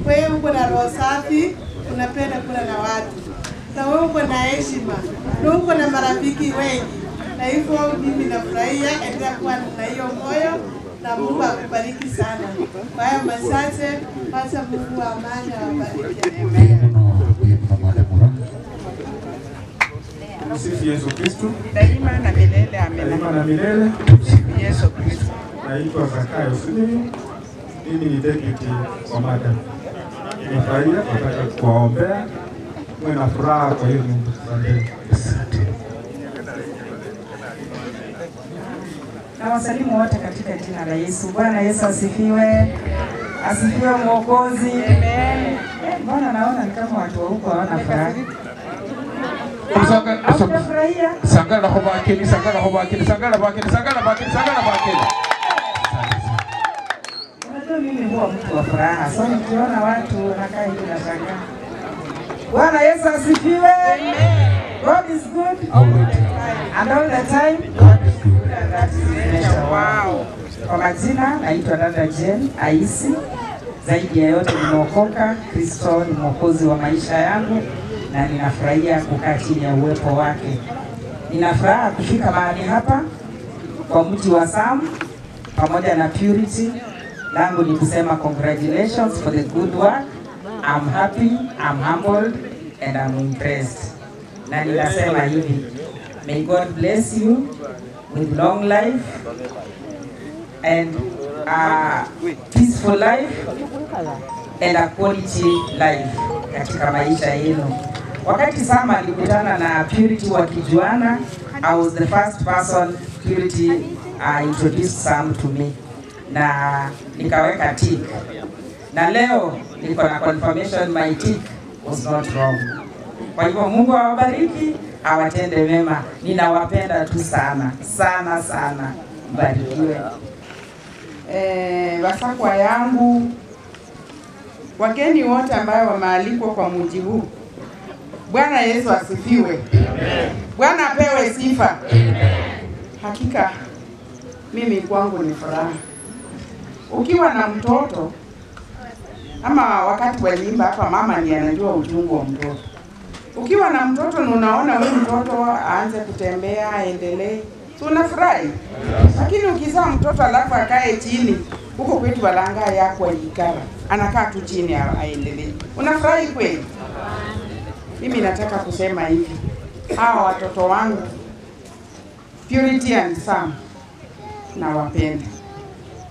Wewe uko na roho safi, unapenda kula na watu. Na wewe uko na heshima. Na uko na marafiki wengi. Na hivyo mimi nafurahia, endelea kuwa na hiyo moyo na Mungu akubariki sana. Kwa hiyo machache, acha Mungu wa amani awabariki. Msifu Yesu Kristo. Daima na milele, amina. Daima na milele. Msifu Yesu Kristo. Naitwa Zakayo Sudimi. Mimi ni deputy wa madam. Nimefurahia nataka kuwaombea mwe na furaha kwa hiyo nyumba. Asante. Na wasalimu wote katika jina la Yesu. Bwana Yesu asifiwe. Asifiwe Mwokozi. Amen. Mbona naona ni kama watu wa huko hawana furaha. Sangala ho bakini, sangala ho bakini, sangala bakini, sangala bakini, sangala bakini. Unajua mimi huwa mtu wa furaha. So nikiona watu wanakaa hivi na shangaa. Bwana Yesu asifiwe. Amen. God is good. And all the time. God is good and that is wow. Kwa majina naitwa dada Jane Aisi. Zaidi ya yote nimeokoka. Kristo ni mwokozi wa maisha yangu na ninafurahia kukaa chini ya uwepo wake. Ninafuraha kufika mahali hapa kwa mji wa Sam pamoja na Purity. Langu ni kusema congratulations for the good work. I'm happy, I'm humbled and I'm impressed. Na ninasema hivi, may God bless you with long life and a peaceful life and a quality life katika maisha yenu. Wakati Sama alikutana na Purity wakijuana, I was the first person Purity introduced Sam to me. Na nikaweka tick. Na leo niko na confirmation my tick was not wrong. Kwa hivyo Mungu awabariki, awatende mema. Ninawapenda tu sana, sana sana. Mbarikiwe. Wasakwa yangu, wageni wote ambao wamealikwa kwa mji huu. Bwana Yesu asifiwe. Bwana apewe sifa. Hakika mimi kwangu ni furaha. Ukiwa na mtoto ama wakati waliimba hapa mama ndiye anajua uchungu wa mtoto. Ukiwa na mtoto na unaona wewe mtoto aanze kutembea, aendelee, so unafurahi. Lakini ukizaa mtoto alafu akae chini, huko kwetu walanga yako alikara, anakaa tu chini aendelee. Unafurahi kweli? Mimi nataka kusema hivi. Hawa watoto wangu Purity and Sam nawapenda.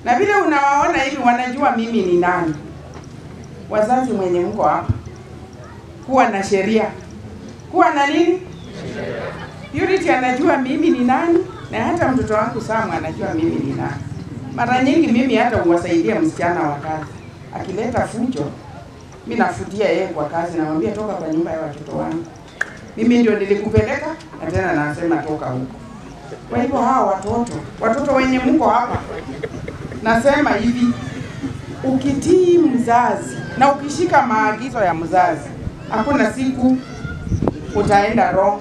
Na vile unawaona hivi wanajua mimi ni nani. Wazazi mwenye mko hapa, kuwa na sheria, kuwa na nini? Purity anajua mimi ni nani na hata mtoto wangu Sam anajua mimi ni nani. Mara nyingi mimi hata huwasaidia msichana wa kazi. Akileta fujo, mimi nafutia yeye kwa kazi na mwambia toka kwa nyumba ya watoto wangu. Mimi ndio nilikupeleka na tena nasema toka huko. Kwa hivyo hawa watoto wenye mko hapa, nasema hivi, ukitii mzazi na ukishika maagizo ya mzazi, hakuna siku utaenda wrong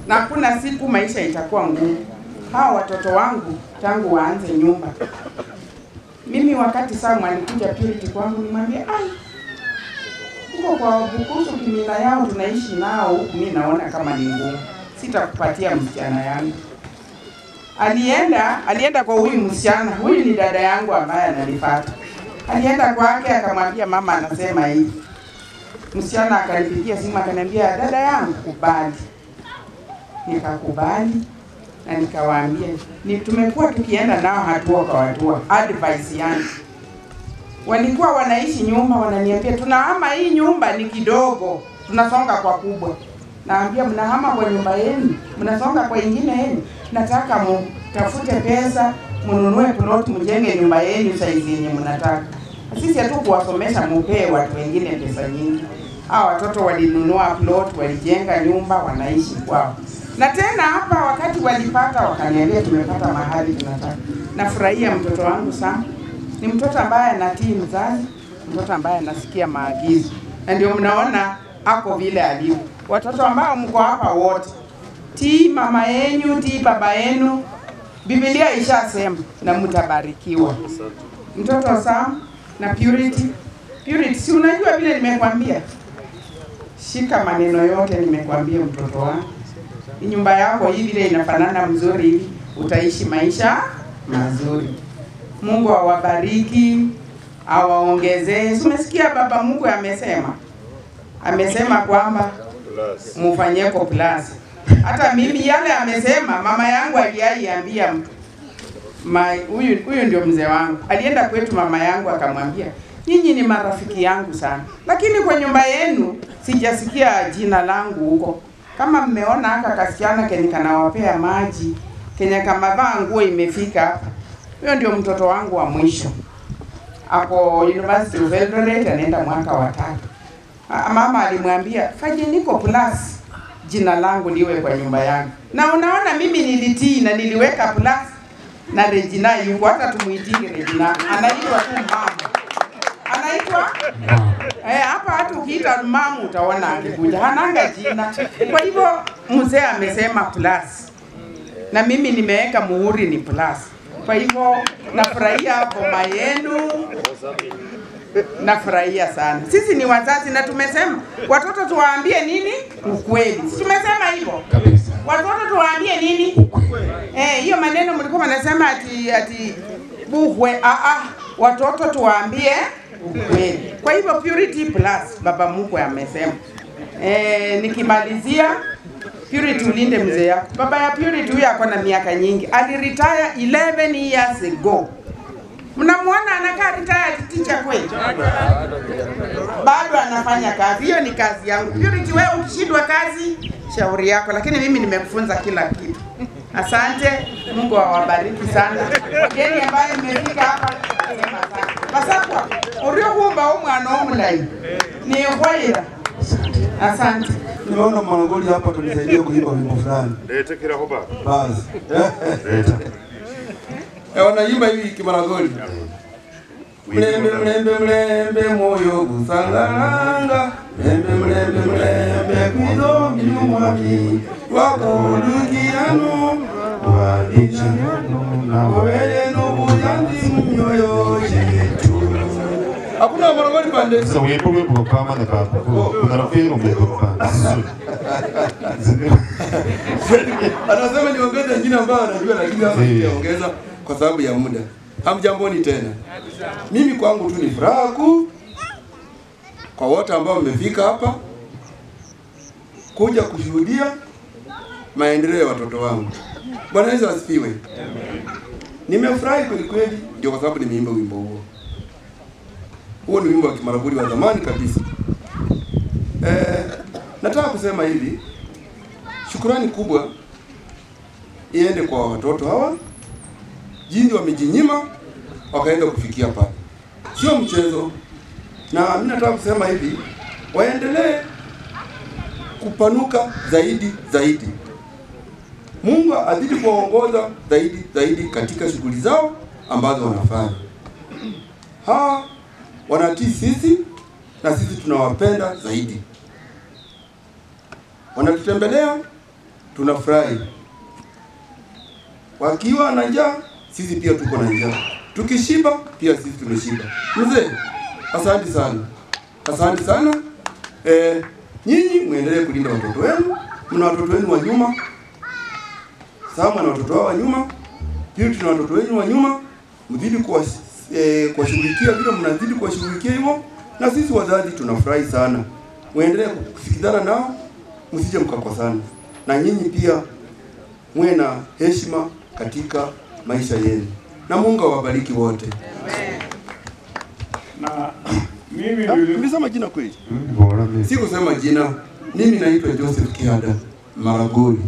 na hakuna siku maisha itakuwa ngumu. Hawa watoto wangu tangu waanze nyumba, mimi wakati Sam alikuja Purity kwangu nimwambia huko kwa Bukusu kimila yao tunaishi nao huku, mimi naona kama ni ngumu, sitakupatia msichana yangu. Alienda kwa huyu msichana, huyu ni dada yangu ambaye ananifuata. Alienda kwake akamwambia mama anasema hivi. Msichana akanipigia simu akaniambia dada yangu kubali. Nikakubali na nikawaambia tumekuwa tukienda nao hatua kwa hatua, advice yangu. Walikuwa wanaishi nyumba wananiambia tunahama hii nyumba ni kidogo, tunasonga kwa kubwa. Naambia mnahama kwa nyumba yenu, mnasonga kwa ingine yenu. Nataka mtafute pesa, mnunue plot, mjenge nyumba yenu saizi yenye mnataka. Sisi hatu kuwasomesha mupee watu wengine pesa nyingi. Hawa watoto walinunua plot, walijenga nyumba, wanaishi kwao. Na tena hapa wakati walipata wakaniambia tumepata mahali tunataka. Nafurahia mtoto wangu sana. Ni mtoto ambaye anatii mzazi, mtoto ambaye anasikia maagizo. Na ndio mnaona ako vile alivyo. Watoto ambao mko hapa wote, tii mama yenu, tii baba yenu. Biblia ishasema na mtabarikiwa. Mtoto Sam na Purity, si unajua vile nimekwambia? Shika maneno yote nimekwambia mtoto wangu. Nyumba yako hii vile inafanana mzuri hivi, utaishi maisha mazuri. Mungu awabariki, awaongezee. Umesikia baba Mungu amesema kwamba mufanyeko plus. Hata mimi yale amesema mama yangu aliambia mtu. Huyu ndio mzee wangu. Alienda kwetu mama yangu akamwambia, "Nyinyi ni marafiki yangu sana. Lakini kwa nyumba yenu sijasikia jina langu huko. Kama mmeona haka kasichana kenika nawapea maji, Kenya kama vaa nguo imefika hapa. Huyo ndio mtoto wangu wa mwisho. Ako University of Eldoret anaenda mwaka wa 3. Mama alimwambia, "Faje niko plus jina langu liwe kwa nyumba yangu." Na unaona mimi nilitii na niliweka plus na Regina yuko, hata tumuitie Regina. Anaitwa tu mama. Anaitwa hapa hata ukiita mama utaona akikuja. Hananga jina. Kwa hivyo mzee amesema plus. Na mimi nimeweka muhuri ni plus. Kwa hivyo nafurahia boma yenu. Nafurahia sana. Sisi ni wazazi na tumesema watoto tuwaambie nini? Ukweli. Tumesema hivyo. Kabisa. Watoto tuwaambie nini? Hiyo maneno mlikuwa mnasema ati buhwe watoto tuwaambie ukweli. Kwa hivyo Purity Plus baba mkwe amesema. Nikimalizia Purity ulinde mzee yako. Baba ya Purity huyu ako na miaka nyingi. Aliretire 11 years ago. Mnamuona anakaa retired teacher kweli? Bado anafanya kazi. Hiyo ni kazi yangu. Purity wewe ukishindwa kazi, shauri yako, lakini mimi nimekufunza kila kitu. Asante, Mungu awabariki sana. Wageni ambaye mmefika hapa sema sana. Basakwa, urio kuomba umwana omulai. Ni kwaira. Asante. Nimeona Maragoli hapa tunisaidia kuimba wimbo fulani. Leta kila hoba. Basi. Leta. Wanaimba hivi kimaragoli. Mlembe mlembe mlembe moyo gusangalanga. Mlembe mlembe mlembe kuzo minumwaki. Wakulugiano wadishano na wele nubuyanzi mnyoyo yetu. Hakuna Maragoli pande. Sasa wepo wepo kama na baba. Kuna rafiki mbele kwa. Anasema niongeze jina ambalo anajua lakini hapa sijaongeza kwa sababu ya muda. Hamjamboni tena. Mimi kwangu tu ni furaha kuu kwa wote ambao mmefika hapa kuja kushuhudia maendeleo ya watoto wangu. Bwana Yesu asifiwe. Nimefurahi kweli kweli ndio kwa sababu nimeimba wimbo huo. Huo ni wimbo wa Kimaragoli wa zamani kabisa. Nataka kusema hivi. Shukrani kubwa iende kwa watoto hawa. Jinsi wamejinyima wakaenda kufikia pale. Sio mchezo. Na mimi nataka kusema hivi, waendelee kupanuka zaidi. Mungu azidi kuwaongoza zaidi katika shughuli zao ambazo wanafanya. Wanatii sisi na sisi tunawapenda zaidi. Wanatutembelea, tunafurahi. Wakiwa na njaa, sisi pia tuko na njaa. Tukishiba, pia sisi tumeshiba. Mzee, asante sana. Asante sana. Nyinyi muendelee kulinda watoto wenu. Mna watoto wenu wa nyuma. Sama na watoto wao wa nyuma. Pia tuna watoto wenu wa nyuma. Mzidi kuwashughulikia vile mnazidi kuwashughulikia hivyo. Na sisi wazazi tunafurahi sana. Muendelee kusikizana nao. Msije mkakosana. Na nyinyi pia muwe na heshima katika maisha yenu. Na Mungu awabariki wote. Na mimi nilisema jina kweli? Sikusema jina. Mimi naitwa Joseph Kiada Maragoli.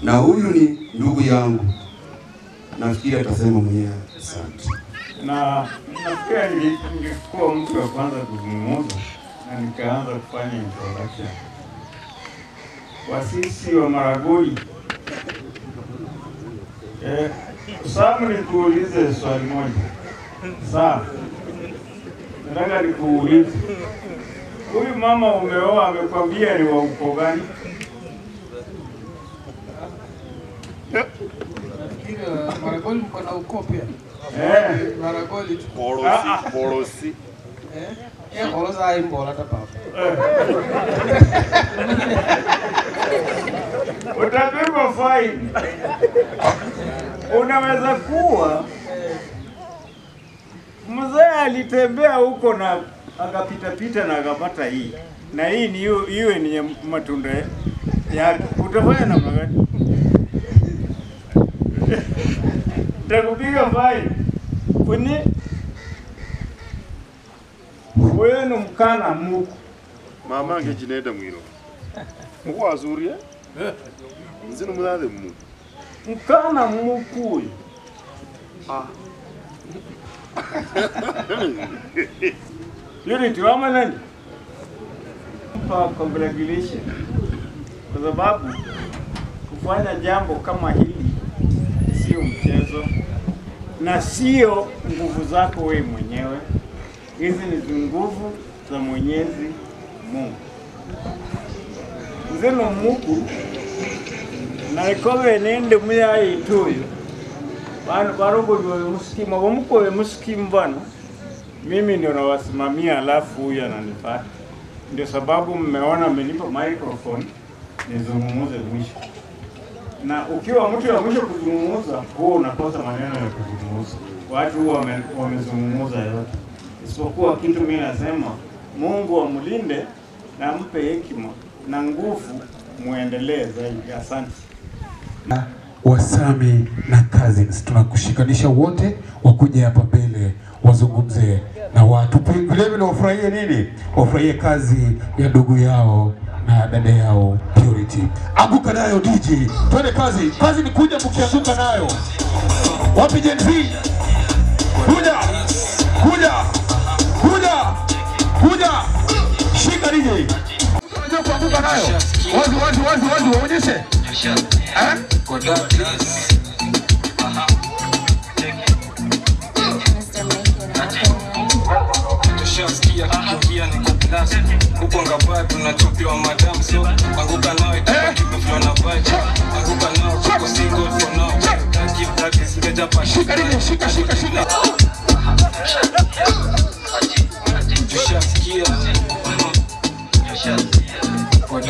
Na huyu ni ndugu yangu. Nafikiri atasema mwenyewe. Asante. Na nafikiri ningekuwa mtu wa kwanza kuzungumza na nikaanza kufanya introduction. Wasisi wa Maragoli. Samu nikuulize swali moja. Sawa. Nataka nikuulize. Huyu mama umeoa amekwambia ni wa ukoo gani? Maragoli mko na ukoo pia? Maragoli Porosi. Porosi haimbola hata papa. Utapigwa fine. Unaweza kuwa mzee alitembea huko na akapita na akapata hii. Na hii ni iwe ni matunda yake. Utafanya namna gani? Takupiga fine. Kuni wewe ni mkana muku. Mama ngejineda mwiro. Muko azuri Mzino mudade mu. mkana mukui. Yule tuama nani? Congratulations. Kwa sababu kufanya jambo kama hili sio mchezo na sio nguvu zako wewe mwenyewe. Hizi ni nguvu za Mwenyezi Mungu. Nzeno Mungu na ikowe nende muya ituyo. Bana barogo muskima wamuko muskim bana. Mimi ndio nawasimamia alafu huyu ananifuata. Ndio sababu mmeona amenipa microphone nizungumuze mwisho. Na ukiwa mtu wa mwisho kuzungumuza, huo unakosa maneno ya kuzungumuza. Watu huwa wamezungumuza yote. Isipokuwa kitu mimi nasema, Mungu amlinde na ampe hekima na nguvu muendelee zaidi. Asante. Wasami na cousins tunakushikanisha wote wakuja hapa mbele wazungumze na watu. Vile vile wafurahie nini? Wafurahie kazi ya ndugu yao na dada yao Purity. Anguka nayo DJ. Twende kazi. Kazi ni kuja mkianguka nayo. Wapi Gen Z? Kuja. Kuja. Kuja. Kuja. Shika DJ. Unajua kuanguka nayo. Wazi waonyeshe. Eh? Tushasikia kikiingia ni kuplasi huko ngapa tunachopewa madam so anguka nawe tukiflow na vibe anguka nawe tuko single for now give that is better pa shika tushasikia kwa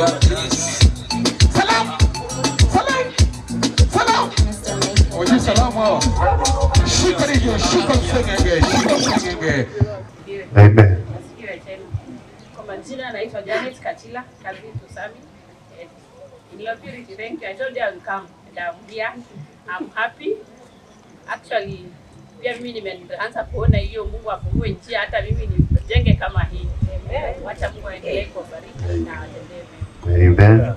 Oje salamu hawa. Shika DJ, shika msengenge. Amen. Kwa majina naitwa Janet Kachila, kazi Tusami. In your Purity, thank you. I told you I will come and I'm here. I'm happy. Actually, pia mimi nimeanza kuona hiyo Mungu afungue njia hata mimi nijenge kama hii. Wacha Mungu aendelee kubariki na atendee. Amen.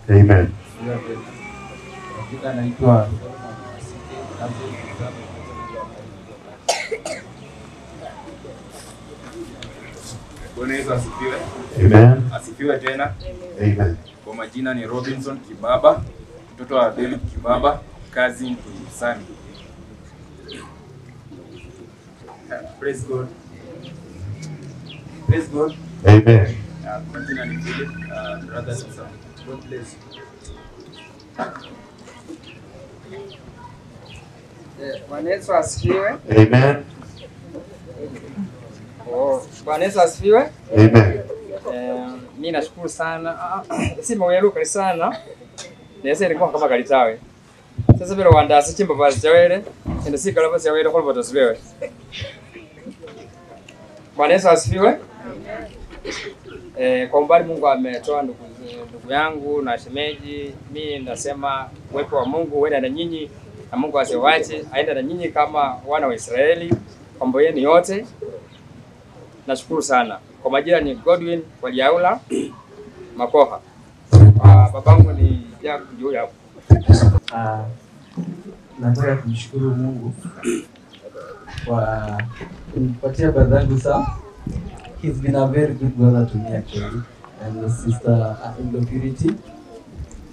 Amen. Jina naitwa Bwana Yesu asifiwe. Amen. Asifiwe tena. Amen. Kwa majina ni Robinson Kibaba, mtoto wa David Kibaba, cousin to Sami. Praise God. Praise God. Amen. Kwa majina ni Philip, brother to Sami. God bless you. Bwana Yesu asifiwe. Amen. Bwana Yesu asifiwe. Amen. Mimi nashukuru sana. Sima uyeruka sana. Nese ilikuwa kama kalitawe. Sasa vile wandasi chimba basi chawele. Ndio sika laba chawele kwa boto sibewe. Bwana Yesu asifiwe. Kwa umbali Mungu ametoa ndugu yangu na shemeji. Mimi nasema uwepo wa Mungu uende na nyinyi na Mungu asiwache aende na nyinyi kama wana wa Israeli mambo yenu yote. Nashukuru sana. Kwa majina ni Godwin Waliaula Makoha. Babangu ni Jack Juya. Nataka kumshukuru Mungu kwa kunipatia babangu sana. He's been a very good brother to me actually, and his sister in Purity.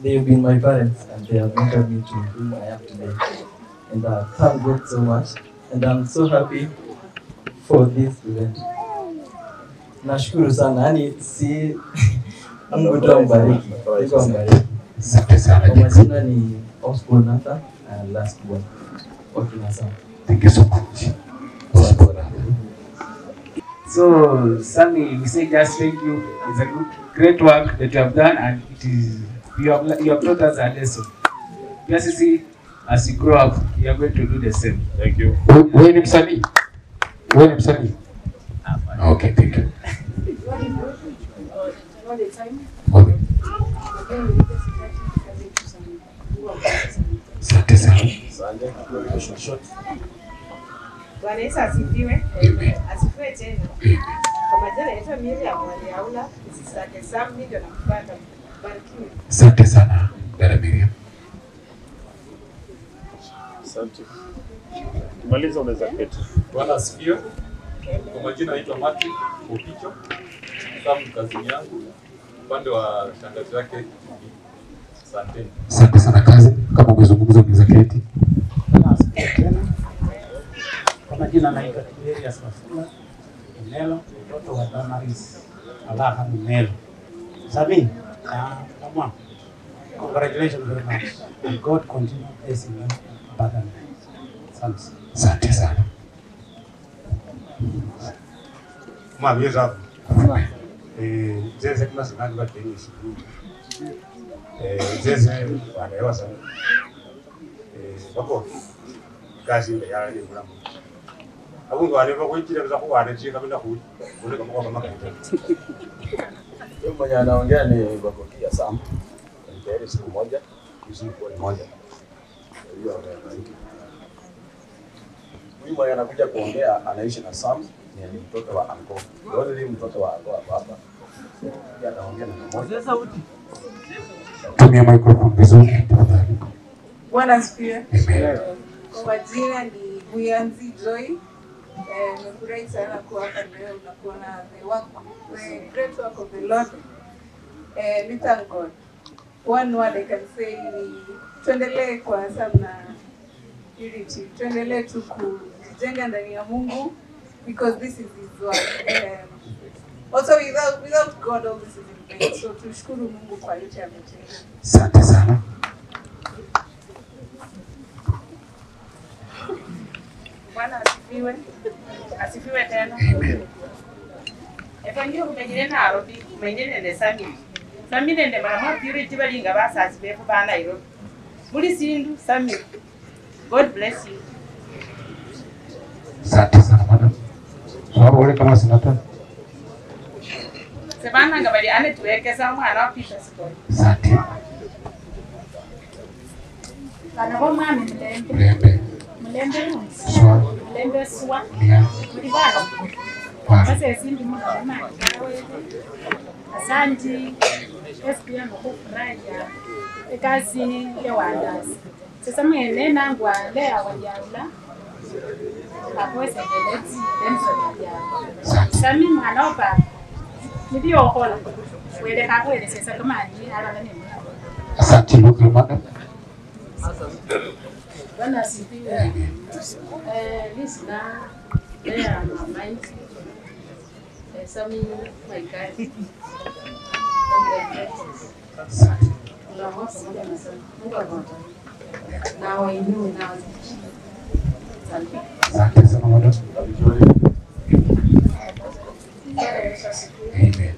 They have been my parents and they have mentored me to whom I am today. And thank God so much. And I'm so happy for this event. Nashukuru sana, yani si Mungu tu ambariki. Mungu ambariki. Asante sana. Kwa majina ni Osborne Nathan and last born. Wakina sana. Thank you so much. Osborne. So, Sami, we say just thank you. It's a great work that you have done, and it is you have taught us a lesson. Just see, as you grow up, you are going to do the same. Thank you. Wewe ni msanii? Wewe ni msanii? Okay, thank you. Asante sana. Bwana Yesu asifiwe. Asifiwe tena. Kwa majina naitwa Miriam Waliaula, sisi yake Sam ndio nakupata. Asante sana dada Miriam. Asante. Kimaliza unaweza keti. Bwana asifiwe. Kwa majina naitwa Martin Opicho. Kama kazini yangu upande wa shangazi yake. Asante. Asante sana kazi. Kama umezungumza unaweza keti. Kwa majina naitwa Tiberius Wafula Mnelo, mtoto wa Damaris Alaha Mnelo. Sami, kama congratulations very much and God continue blessing you abundantly. Asante sana. Mwabiyeza zeze kama sinani batengi shukuru. Zeze wanaewa sana. Bako kazi ndio yale ni mlamu. Abungu wale bako ikira biza ko wanaje kabinda ku ule kama kwa makaita. Yeye mwenye anaongea ni Bakokia Sam. Ndio siku moja, usiku moja. Hiyo huyu mwenye anakuja kuongea anaishi na Sam, ni mtoto wa Anko. Ndio mtoto wa baba. Yeye anaongea na mmoja. Sauti. Tumia microphone vizuri tafadhali. Bwana asifiwe. Kwa majina ni Buyanzi Joy. Nimefurahi sana kuwa hapa leo na kuona the great work of the Lord. We thank God. One word I can say ni tuendelee kwa sababu na unity. Tuendelee tu kujenga ndani ya Mungu because this is his work. Also without God all this is in vain. So tushukuru Mungu kwa yote ametenda. Asante sana. Bwana asifiwe. Asifiwe tena. Efanyo kumejine na Nairobi, kumejine ne Sami. Sami nende mama purity balinga basasi befu ba Nairobi. Muri sindu Sami. God bless you. Asante sana madam. Sababu wale kama sinata. Sebana ngabali ane tuwekeza mwana wa Peter Story. Asante. Bana kwa mama mlembe. Mlembe. Swa. Mlembe swa. Yeah. Mulibala. Basi esindi mwana nawe. Asante. Espia ngokufurahi ekazi ewandazi. Sasa mwene nangwa lea wajala. Akwese deleti denso ya. Sami mwana opa. Ndio okola. Wele kakwele sasa kama ni alala ni. Asante Luka madam. Bwana asifiwe. Listen, there are my mind. Sami Maikari. Now I know now. Asante sana madam. Amen.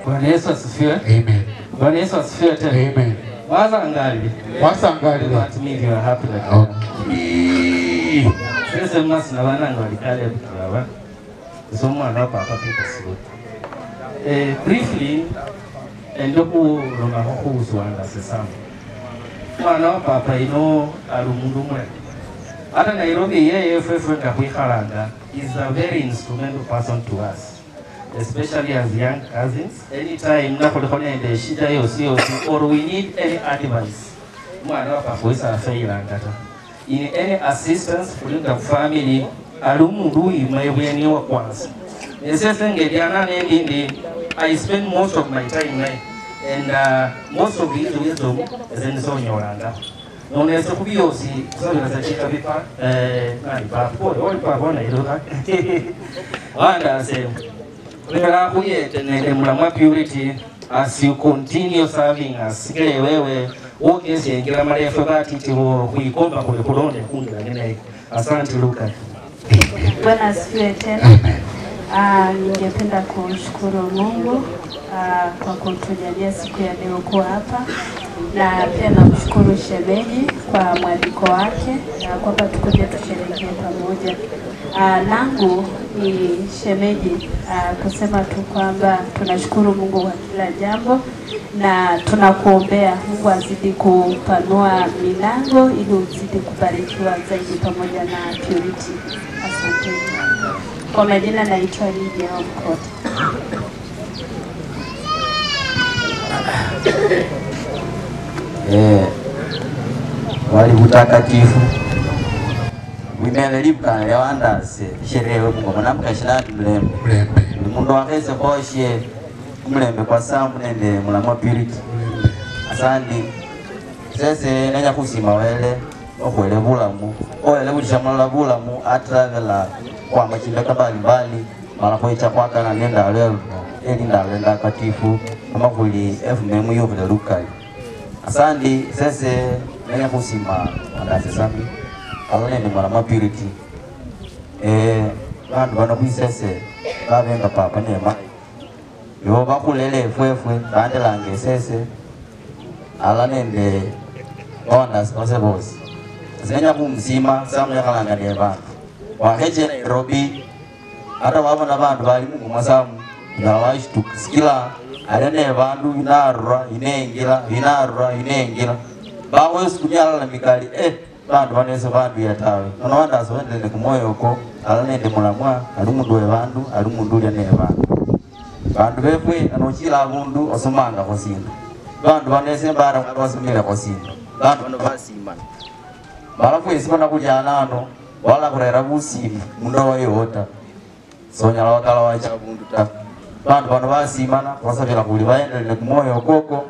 Bwana Yesu asifiwe. Amen. Bwana Yesu asifiwe tena. Amen. Waza angali. That means you are happy like okay. Sasa mnasi na wana ngalikale baba. So mwana hapa Peter Story. Briefly endoku roma hoku uswanda sasa. Mwana hapa ino alumundu mwe. Hata Nairobi yeye FF ngakwikalanga is a very instrumental person to us, especially as young cousins. Anytime nakolekona ende shida yosi or we need any advice, mwana wapa kuweza failanga ta. In any assistance kulinda family alumundu imayebweni wa kwanza. Nesese ngediana nendindi I spend most of my time there and most of it wisdom is in Sonyolanda. Non è stato curiosi, sono stati capita nani papo, oi papo na iloka. Wanda se wala kuyete nende mlamwa purity as you continue serving us. Kile wewe wote siengira marefu bati tiwo kuikomba kule kulonde kunda nene. Asante Luka. Bwana asifiwe tena. Ningependa kumshukuru Mungu kwa kutujalia siku ya leo kuwa hapa. na pia namshukuru shemeji kwa mwaliko wake na kwamba tukuje tusherehekee pamoja. Langu ni shemeji kusema tu kwamba tunashukuru Mungu kwa kila jambo na tunakuombea Mungu azidi kupanua milango ili uzidi kubarikiwa zaidi pamoja na Purity. Asante. Kwa majina naitwa Lydia Mkota. Wali utakatifu wimelelibuka yawandase sherehe Mungu mwanamke shirati mlembe mundu wakese koshe mlembe kwa samu nende mulamwa Purity. Asandi sese nenya kusima wele okwele bulamu oele bulishamala bulamu atravela kwa machindaka mbalimbali malapoicha kwaka na nenda lelo elinda lenda katifu kama kuli FMM yovile lukali. Asandi sese nenya kusima andase sami alone ni mulamwa Purity. Bandu bano kwisese babenga papa nema yo bakulele fwefwe bande lange sese ala nende ondas osebosi zenya kumzima samu yakalanga ne bantu waheje Nairobi hata wabona bantu bali Mungu masamu yawashtu skila alene bantu inarwa inengila bawo sikunyala na mikali bantu banese bantu yatawe ono wanda aswende kumoyo ko ala nende mulamwa ali mundu we bantu ali mundu ya ne bantu befwe anochila abundu osomanga kosinda bantu banese bara basumira kosinda bantu bano basimana balafu isibona kujana ano wala kurera busimu mundo wayota sonyala wakala wacha bundu ta bantu bano basimana basabira kuli baendele kumoyo koko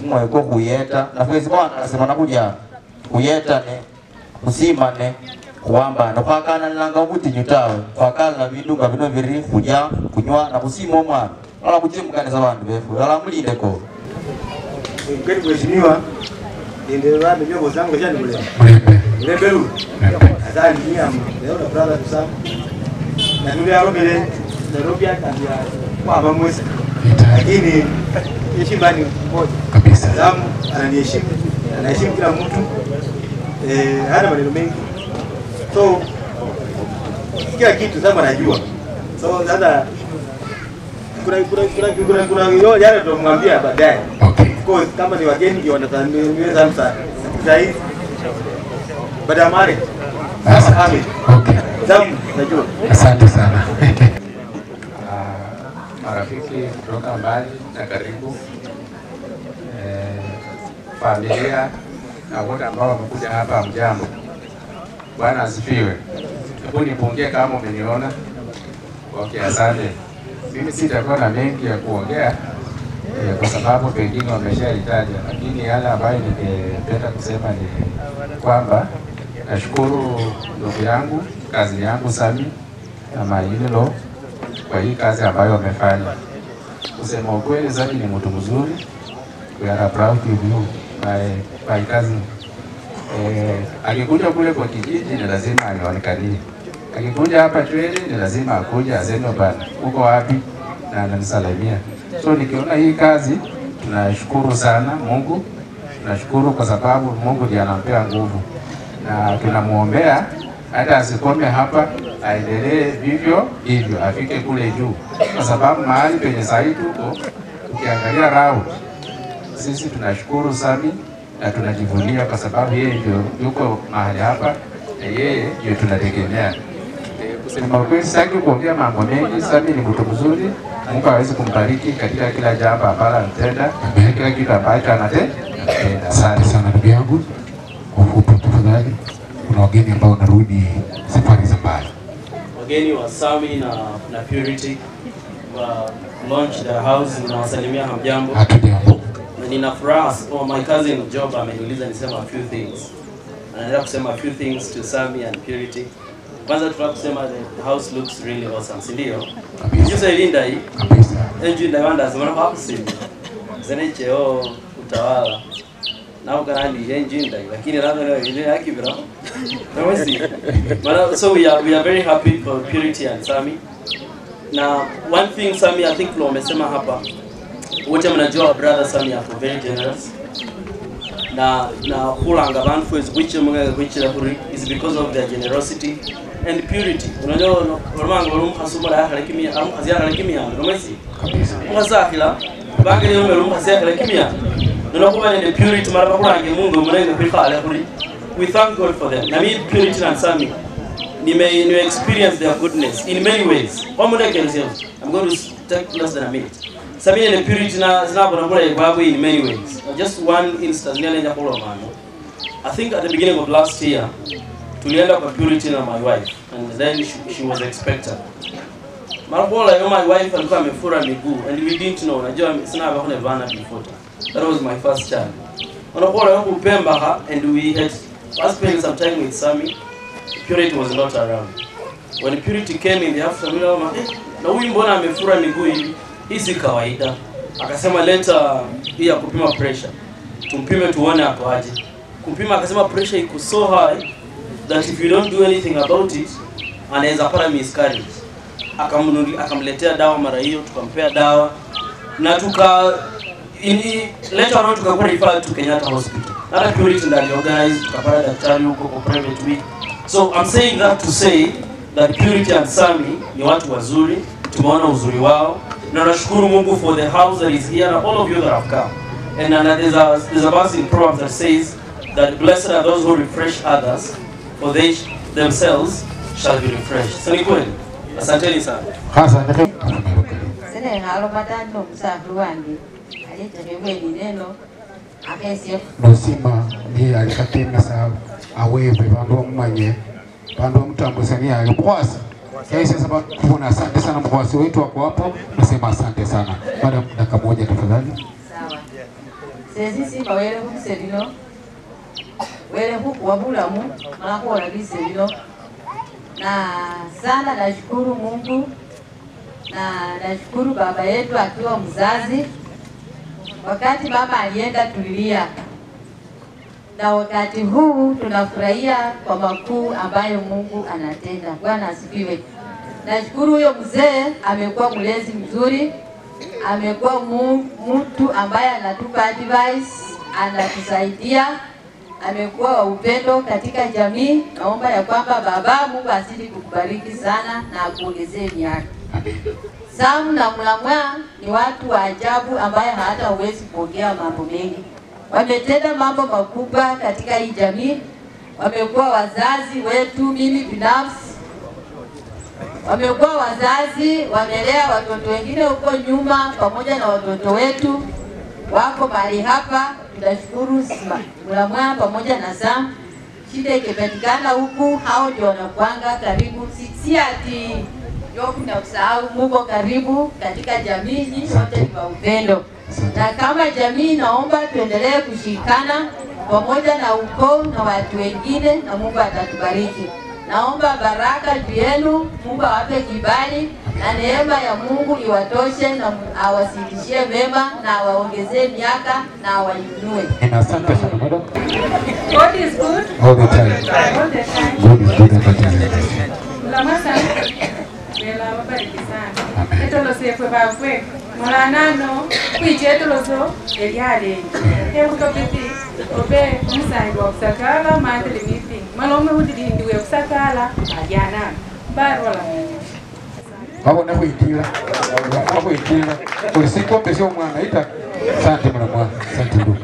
kumoyo koko kuyeta na fwezi bwana asemana kujana kuyeta ne kusimane kuamba na kwakana nanga ubuti nyutawe kwakala na bidunga bino biri kuja kunywa na kusima omwana ala kuchimukaniza bantu befu ala mulinde ko ngeni kuheshimiwa ndio wale vyo zangu jana kule ile belu azali niam leo na brother tusam na ndio yaro mbele Nairobi akaambia kwa mamwezi lakini heshima ni moja kabisa damu ananiheshimu anaheshimu kila mtu hana maneno mengi so kila kitu sasa anajua so sasa kuna hiyo yale tutamwambia baadaye. Of course kama ni wageni ndio wanataniweza sana. Sasa baada ya mare. Okay. Zamu najua. Asante sana. Marafiki kutoka mbali na karibu, familia na wote ambao wamekuja hapa, mjambo. Bwana asifiwe. Hebu nipungie kama umeniona. Okay, asante. Mimi sitakuwa na mengi ya kuongea kwa sababu pengine wameshahitaja, lakini yale ambayo ningependa kusema ni kwamba nashukuru ndugu yangu, kazi yangu Sami na Maililo kwa hii kazi ambayo wamefanya. Kusema ukweli, Sami ni mtu mzuri. We are proud of you, my cousin. Akikuja kule kwa kijiji ni lazima anionekanie. Akikuja hapa Chwele ni lazima akuje aseme bana uko wapi na ananisalimia. So nikiona hii kazi tunashukuru sana Mungu. Tunashukuru kwa sababu Mungu ndiye anampea nguvu. Na tunamuombea hata asikome hapa, aendelee vivyo hivyo, afike kule juu. Kwa sababu mahali penye sasa tuko ukiangalia round, sisi tunashukuru Sami na tunajivunia kwa sababu yeye ndio yuko mahali hapa na yeye ndio tunategemea. Kusema kweli sitaki kuongea mambo mengi. Sami ni mtu mzuri, Mungu hawezi kumbariki katika kila jambo ambalo anatenda, kila kitu ambacho anatenda. Asante sana ndugu yangu. Kwa ufupi tafadhali, kuna wageni ambao wanarudi safari za mbali. Wageni wa Sami na Purity launch the house na wasalimia hamjambo. Hatujambo. Na nina furaha my cousin Job ameniuliza nisema a few things. Anaendelea kusema a few things to Sami and Purity. Kwanza tunataka kusema the house looks really awesome, si ndio? Kabisa. Ilinda hii. Kabisa. Enjoy the wonders of house. Zene cheo utawala. Now can I enjoy that? Lakini labda ile yake bro. So we are very happy for Purity and Sami. Now one thing Sami I think Flo amesema hapa wote mnajua brother Sami ako very generous. Na kulanga bantu which is because of their generosity and purity. Unajua normal rumhasuma la halakimia au hazia halakimia nomesi. Mukazakila bangi leo rumhazia halakimia. Ninakuwa ni purity mara kulanga Mungu mnenge kwikala kuli. We thank God for them. Na mimi purity and Sami you may experience their goodness in many ways. I'm going to take less than a minute. Sami and purity in many ways. Just one instance, I think at the beginning of last year, to end up a purity and my wife, and then she was expectant. My wife and and we didn't know. That was my first child. And we had spent some time with Sami. Purity was not around. When Purity came in the afternoon, na huyu mbona amefura miguu hivi? Hizi kawaida. Akasema leta hii ya kupima pressure. Tumpime tuone hapo aje. Kumpima akasema pressure iko so high that if you don't do anything about it, anaweza pata miscarriage. Akamletea dawa mara hiyo, tukampea dawa na later on tukakuwa referred to Kenyatta Hospital. Hata Purity ndio organize tukapata daktari huko kwa private week. So I'm saying that to say that Purity and Sami ni watu wazuri, tumeona uzuri wao. Na nashukuru Mungu for the house that is here and all of you that have come. And there's a verse in Proverbs that says that blessed are those who refresh others, for they themselves shall be refreshed. Sani kweli? Asanteni sana. Asante. Sene halo matano msafu wangi. Alitegewe ni neno. Nosima ni alikatina sababu awewe bandu mumanye bandu mtambusania alikwasa. Kaisa sababu kuna asante sana mkwasi wetu wako hapo, nasema asante sana. Baada dakika moja tafadhali. Sawa. Sisi simba wele hukuselino. Wele huku wabulamu manakuwa labiselino. Na sana nashukuru Mungu na nashukuru baba yetu akiwa mzazi. Wakati mama alienda tulilia, na wakati huu tunafurahia kwa makuu ambayo Mungu anatenda. Bwana asifiwe. Nashukuru huyo mzee amekuwa mlezi mzuri, amekuwa mtu ambaye anatupa advice, anatusaidia, amekuwa wa upendo katika jamii. Naomba ya kwamba baba Mungu asidi kukubariki sana na akuongezee miaka. Sam na Mlamwa ni watu wa ajabu ambaye hata huwezi kuongea mambo mengi. Wametenda mambo makubwa katika hii jamii. Wamekuwa wazazi wetu, mimi binafsi. Wamekuwa wazazi, wamelea watoto wengine huko nyuma pamoja na watoto wetu. Wako mahali hapa, tunashukuru Mlamwa pamoja na Sam. Shida ikipatikana huku, hao ndio wanakuanga karibu. Si ati yoku na usahau Mungu karibu katika jamii, ni wote ni wa upendo. Na kama jamii naomba tuendelee kushikana pamoja na ukoo na watu wengine na Mungu atatubariki. Naomba baraka juu yenu, Mungu awape kibali na neema ya Mungu iwatoshe na awazidishie mema na awaongezee miaka na awainue. Asante sana madam. God is good All the time. All the time. God is good all the time. Lamasa. Bela wabariki sana. Etolose kwe bakwe. Molanano kwijetoloso eliale. Hebu topiti obe musango kusakala mandele meeting. Malome hudindiwe kusakala ajana. Barwala. Wabona kuitira. Wakuitira. Kulisiko pesa omwana ita. Asante mwana. Asante ndugu.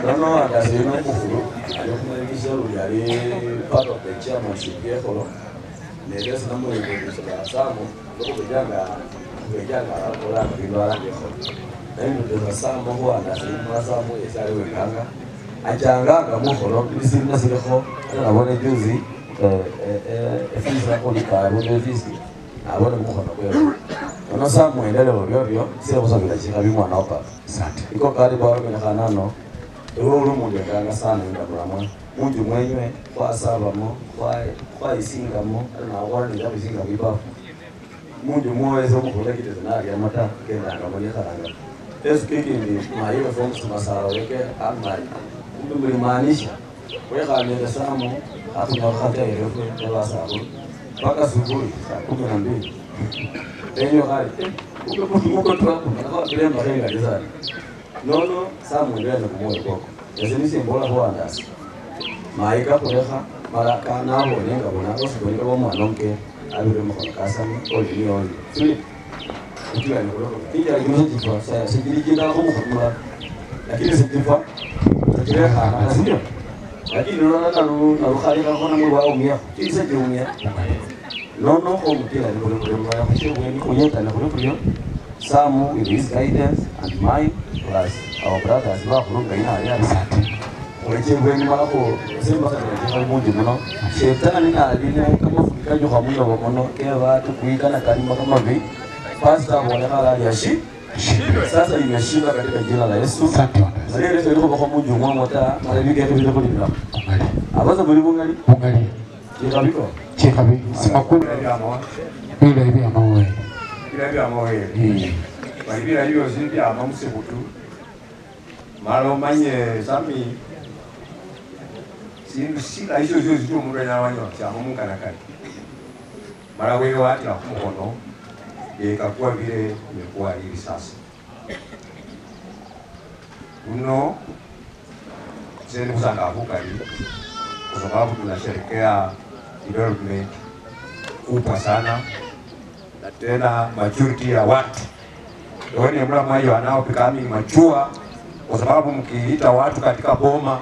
Nono akazino mukuru. Ayokumanisha yali part of the chairmanship yekolo. Nere sinamu yekolo samu. Kujanga kola bilwala yekolo. Ndio samu huwa anasema samu yesali wekanga. Ajanga mukolo bisimna sileko. Abone juzi efisa kolika abone efisi. Abone mukolo kwelo. Ono samu endeleo byobyo sio kusabira chikabi mwana opa. Asante. Iko karibu hapo na kanano. Ewo umuntu nganga sana ndabulamo. Munju mwenywe kwa sabamo kwa isingamo na wala ndio bisinga bibafu. Munju mwezo mukolekite zinali amata kenda ngabone karanga. Speaking my uniforms masara weke amai. Kumbe maanisha weka nenda samu hakuna wakati ile kwa sababu mpaka asubuhi saa 12. Enyo hali Uko tu hapo na kile marenga dizani. Nono Samu ndio anakumoyo kwako. Yazimisi mbola kwa ndasi. Maika kuleha malaka na ho nenga bona osiboneka kwa mwanamke abire mkono kasani oli oli. Sili. Ikiwa ni kuloka. Kija kimezi kwa sasa sikili kinga kwa mkono. Lakini sikifa. Takireha na sio. Lakini unaona na ruhali kwa na mwa umia. Kisa jeumia. Nono omutela ni kuloka mwa mshoni kunyeta na kuloka. Samu with his guidance and mine plus our brothers who are from Ghana. Ulichengwe ni malako simba katika mmoja mno. Shetani na alimu kama fikajo kwa mwendo wa mno kwa watu kuikana kalima kama vi. Pastor wanahala yashi. Sasa imeshinda katika jina la Yesu. Asante. Sasa ile ndio kwa mmoja mmoja hata marafiki yetu ndio kwa abaza bali bungali. Bungali. Chekabiko. Chekabi. Simakuru ya mawa. Ile hivi ya mawa. Ile hivi ya mawa. Walibira hiyo zindi ama msebutu. Malo manye sami sila hizo zio mungu na wanyo cha mungu kana kani. Mara wewe watu wa mkono ikakuwa vile imekuwa hivi sasa. Uno sisi kusanga hukali kwa sababu tunasherehekea development kubwa sana na tena majority ya watu ni mla mwayo wanaopika machua kwa sababu mkiita watu katika boma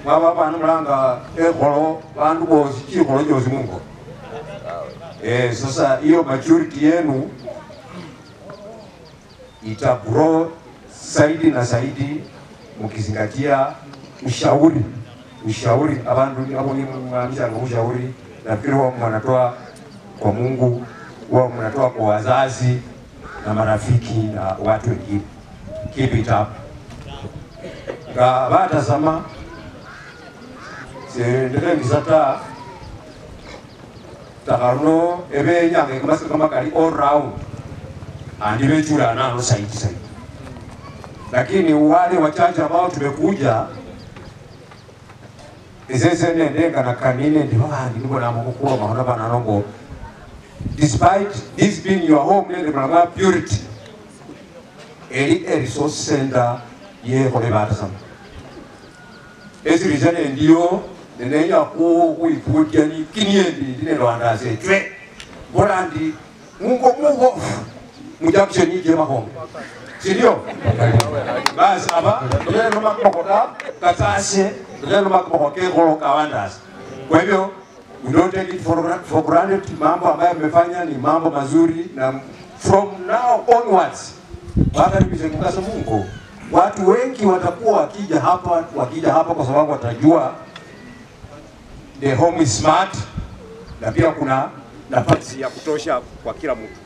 baba mlanga ekolo bandu bosi kikolo jozi Mungu. Sasa hiyo maturity yenu ita grow zaidi na zaidi mkizingatia ushauri abantu hapo ni maanisha na ushauri nafikiri wao mnatoa kwa Mungu, wao mnatoa kwa wazazi na marafiki na watu wengine. Keep it up. Baada sama ndio nisata takarno ebe nyange kama kali all round andibe chura nalo saidi. Lakini wale wachache ambao tumekuja isese nendenga na kanine ndiko na mkukuru mahona bana nongo. Despite this being your home, le branga purity. Eli resource center ye kole bata sam. Esi rizane ndio nenya kuikutia ni kiniendi ndine Rwanda se twe. Bolandi mungo mujakushe ni jema home. Sindio? Basi aba ndio noma kokota kasashe ndio noma kokoke kolo kawandas. Kwa hivyo we don't take it for granted. Mambo ambayo amefanya ni mambo mazuri na from now onwards baada ya kuzunguka Mungu watu wengi watakuwa wakija hapa kwa sababu watajua the home is smart na pia kuna nafasi ya kutosha kwa kila mtu.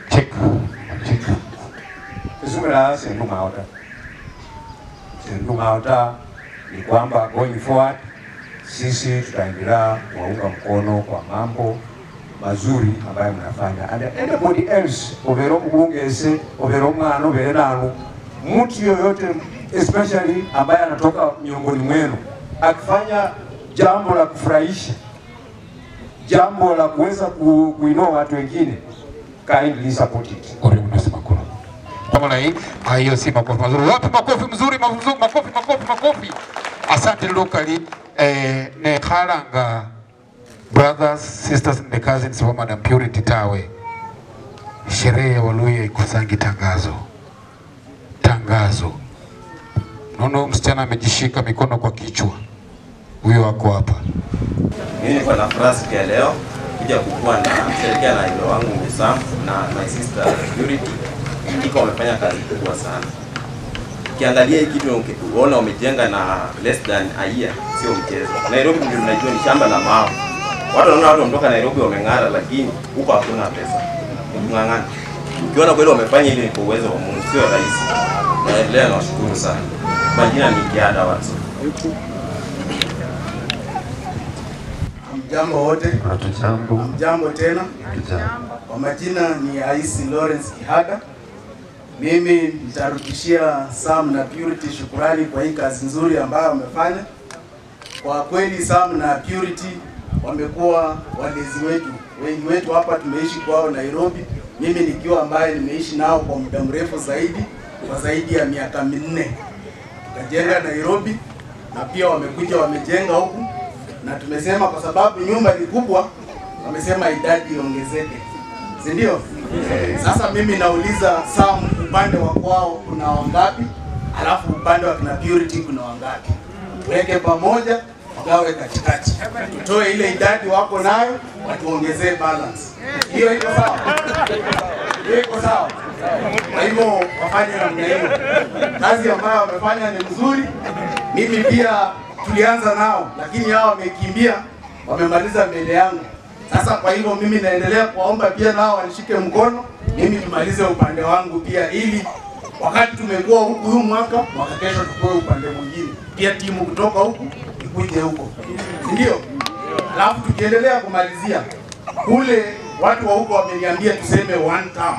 Check. Kizumela senduma ota ni kwamba going forward sisi tutaendelea kuwaunga mkono kwa mambo mazuri ambayo mnafanya. And anybody else overo kuongeze overo ngano verano mtu yoyote especially ambaye anatoka miongoni mwenu akifanya jambo la kufurahisha, jambo la kuweza kuinua watu wengine, kindly support it. Ore unasema kuna. Kwa maana hii hiyo si makofi mazuri. Wapi makofi mzuri, makofi. Asante locally ne khalanga brothers, sisters and cousins wa Madam Purity Tawe. Sherehe ya Waluhya ikusangi tangazo. Nono msichana amejishika mikono kwa kichwa. Huyo wako hapa. Mimi niko na furaha siku ya leo kuja kukuwa na sherekea na hilo wangu Msam na my sister Purity. Iko wamefanya kazi kubwa sana. Ukiangalia hii kitu unaona wamejenga na less than a year, sio mchezo. Nairobi ndio tunajua ni shamba la mawe. Watu wanaona watu kutoka Nairobi wameng'ara, lakini huko hakuna pesa. Ng'ang'ana. Ukiona kweli wamefanya ile kwa uwezo wa Mungu, sio rahisi. Naendelea na washukuru sana. Majina ni Kiada watu. Jambo wote. Jambo tena. Kwa majina ni Aisi Lawrence Kihaga. Mimi nitarudishia Sam na Purity shukrani kwa hii kazi nzuri ambayo wamefanya. Kwa kweli Sam na Purity wamekuwa walezi wetu. Wengi wetu hapa tumeishi kwao Nairobi, mimi nikiwa ambaye nimeishi nao kwa muda mrefu zaidi, kwa zaidi ya miaka 4. Tukajenga Nairobi na pia wamekuja wamejenga huku, na tumesema kwa sababu nyumba ni kubwa, wamesema idadi iongezeke, si ndio? Sasa mimi nauliza Sam, upande wa kwao kuna wangapi? Alafu upande wa kina Purity kuna wangapi? Tuweke pamoja, tugawe katikati, tutoe ile idadi wako nayo, watuongezee balance. Hiyo iko sawa? Hiyo iko sawa? Kwa hivyo wafanye namna hiyo. Kazi ambayo wamefanya ni nzuri. Mimi pia tulianza nao, lakini hao wamekimbia, wamemaliza mbele yangu. Sasa kwa hivyo mimi naendelea kuwaomba pia nao wanishike mkono, mimi tumalize upande wangu pia, ili wakati tumekuwa huku huu mwaka kesho tukue upande mwingine. Pia timu kutoka huku ikuje huko. Ndio? Alafu tukiendelea kumalizia, kule watu wa huko wameniambia tuseme one term.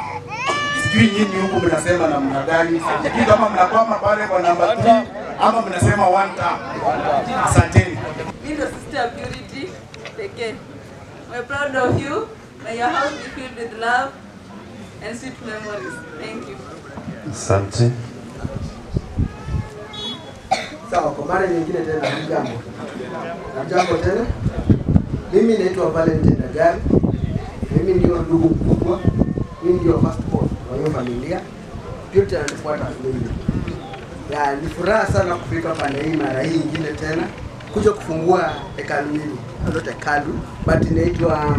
Sijui nyinyi huku mnasema namna gani? Sijui kama mnakwama pale kwa namba 3 ama mnasema one term. Asanteni. Mimi ndo Sister Purity pekee. We're proud of you. May your house be filled with love and sweet memories. Thank you. Asante. Sawa, kwa mara nyingine tena hamjambo. Hamjambo tena. Mimi naitwa Valentine Dagari. Mimi ndio ndugu mkubwa. Mimi ndio first born wa hiyo familia. Purity ananifuata mimi. Ya, ni furaha sana kufika pande hii mara hii nyingine tena. Kuja kufungua hekalu hili. Not hekalu, but inaitwa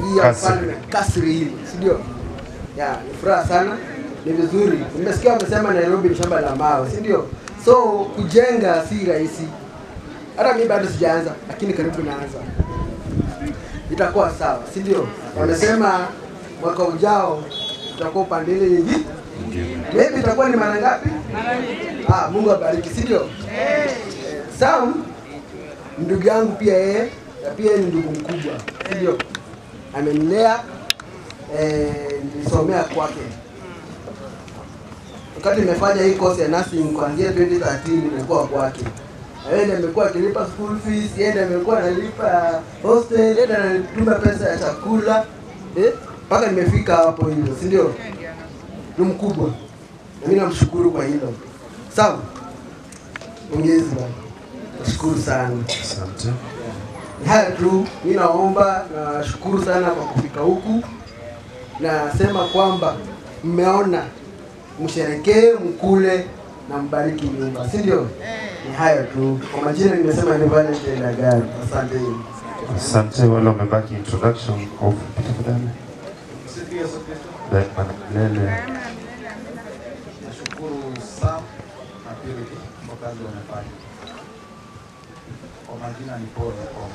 hii afanye kasri hili, si ndio? Ya, ni furaha sana. Ni vizuri. Nimesikia wamesema Nairobi ni shamba la mawe, si ndio? So kujenga si rahisi. Hata mimi bado sijaanza, lakini karibu naanza. Itakuwa sawa, si ndio? Wamesema mwaka ujao tutakuwa upande ile nyingine. Maybe itakuwa ni mara ngapi? Mara 2. Mungu abariki, si ndio? Sam ndugu yangu pia yeye, na pia ni ndugu mkubwa, si ndio? Amenilea, nilisomea kwake. Wakati nimefanya hii course ya nursing kuanzia 2013 nimekuwa kwake. Yeye ndiye amekuwa akilipa school fees, yeye ndiye amekuwa analipa hostel, yeye ndiye anatuma pesa ya chakula. Mpaka nimefika hapo hilo, si ndio? Ni mkubwa. Na mimi namshukuru kwa hilo. Sawa? Mwenyezi Mungu. Nashukuru sana. Asante. Haya tu, mimi naomba na shukuru sana kwa kufika huku. Nasema kwamba mmeona, msherekee, mkule na mbariki nyumba, si ndio? Ni hayo tu. Kwa majina nimesema ni Valentine Dagari. Asante. Asante. Wale wamebaki introduction of tafadhali. Lele. Nashukuru Sam na Purity kwa kazi wamefanya. Kwa majina ni Paul Mkomo.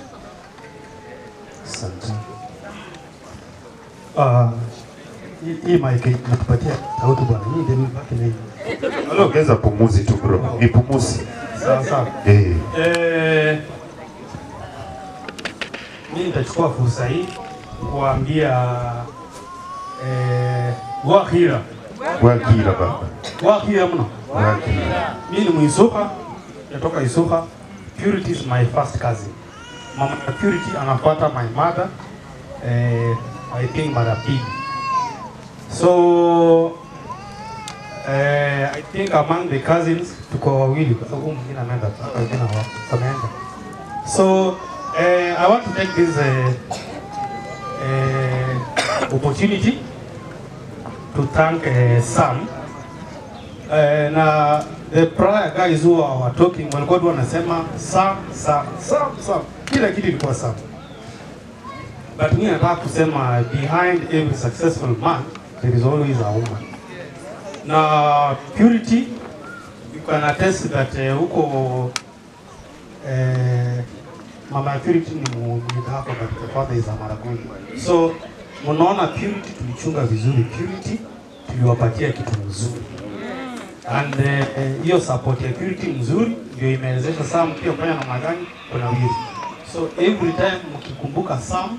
Asante. Hii mic natupatia sauti bwana. Hii ndio nibaki na hii. Wale ongeza pumuzi tu bro. Ni pumuzi. Sawa sawa. Mimi nitachukua fursa hii kuambia Wakira baba. Wakira mno. Wakira. Mimi ni Muisuka, natoka Isuka. Purity is my first cousin. Mama Purity anafuata my mother, I think mara pili. So I think among the cousins tuko wawili kwa sababu mwingine ameenda ameenda. So I want to take this opportunity to thank Sam. Na the prior guys who were talking walikuwa wanasema Sam. Kila kitu ilikuwa Sam. But mimi nataka kusema behind every successful man there is always a woman. Na Purity, you can attest that huko Mama Purity ni hapa, but the father is a Maragoli. So unaona Purity tulichunga vizuri, Purity tuliwapatia kitu mzuri. And hiyo support ya Purity mzuri ndio imewezesha Sam pia kufanya namna gani kuna wili. So every time mkikumbuka Sam,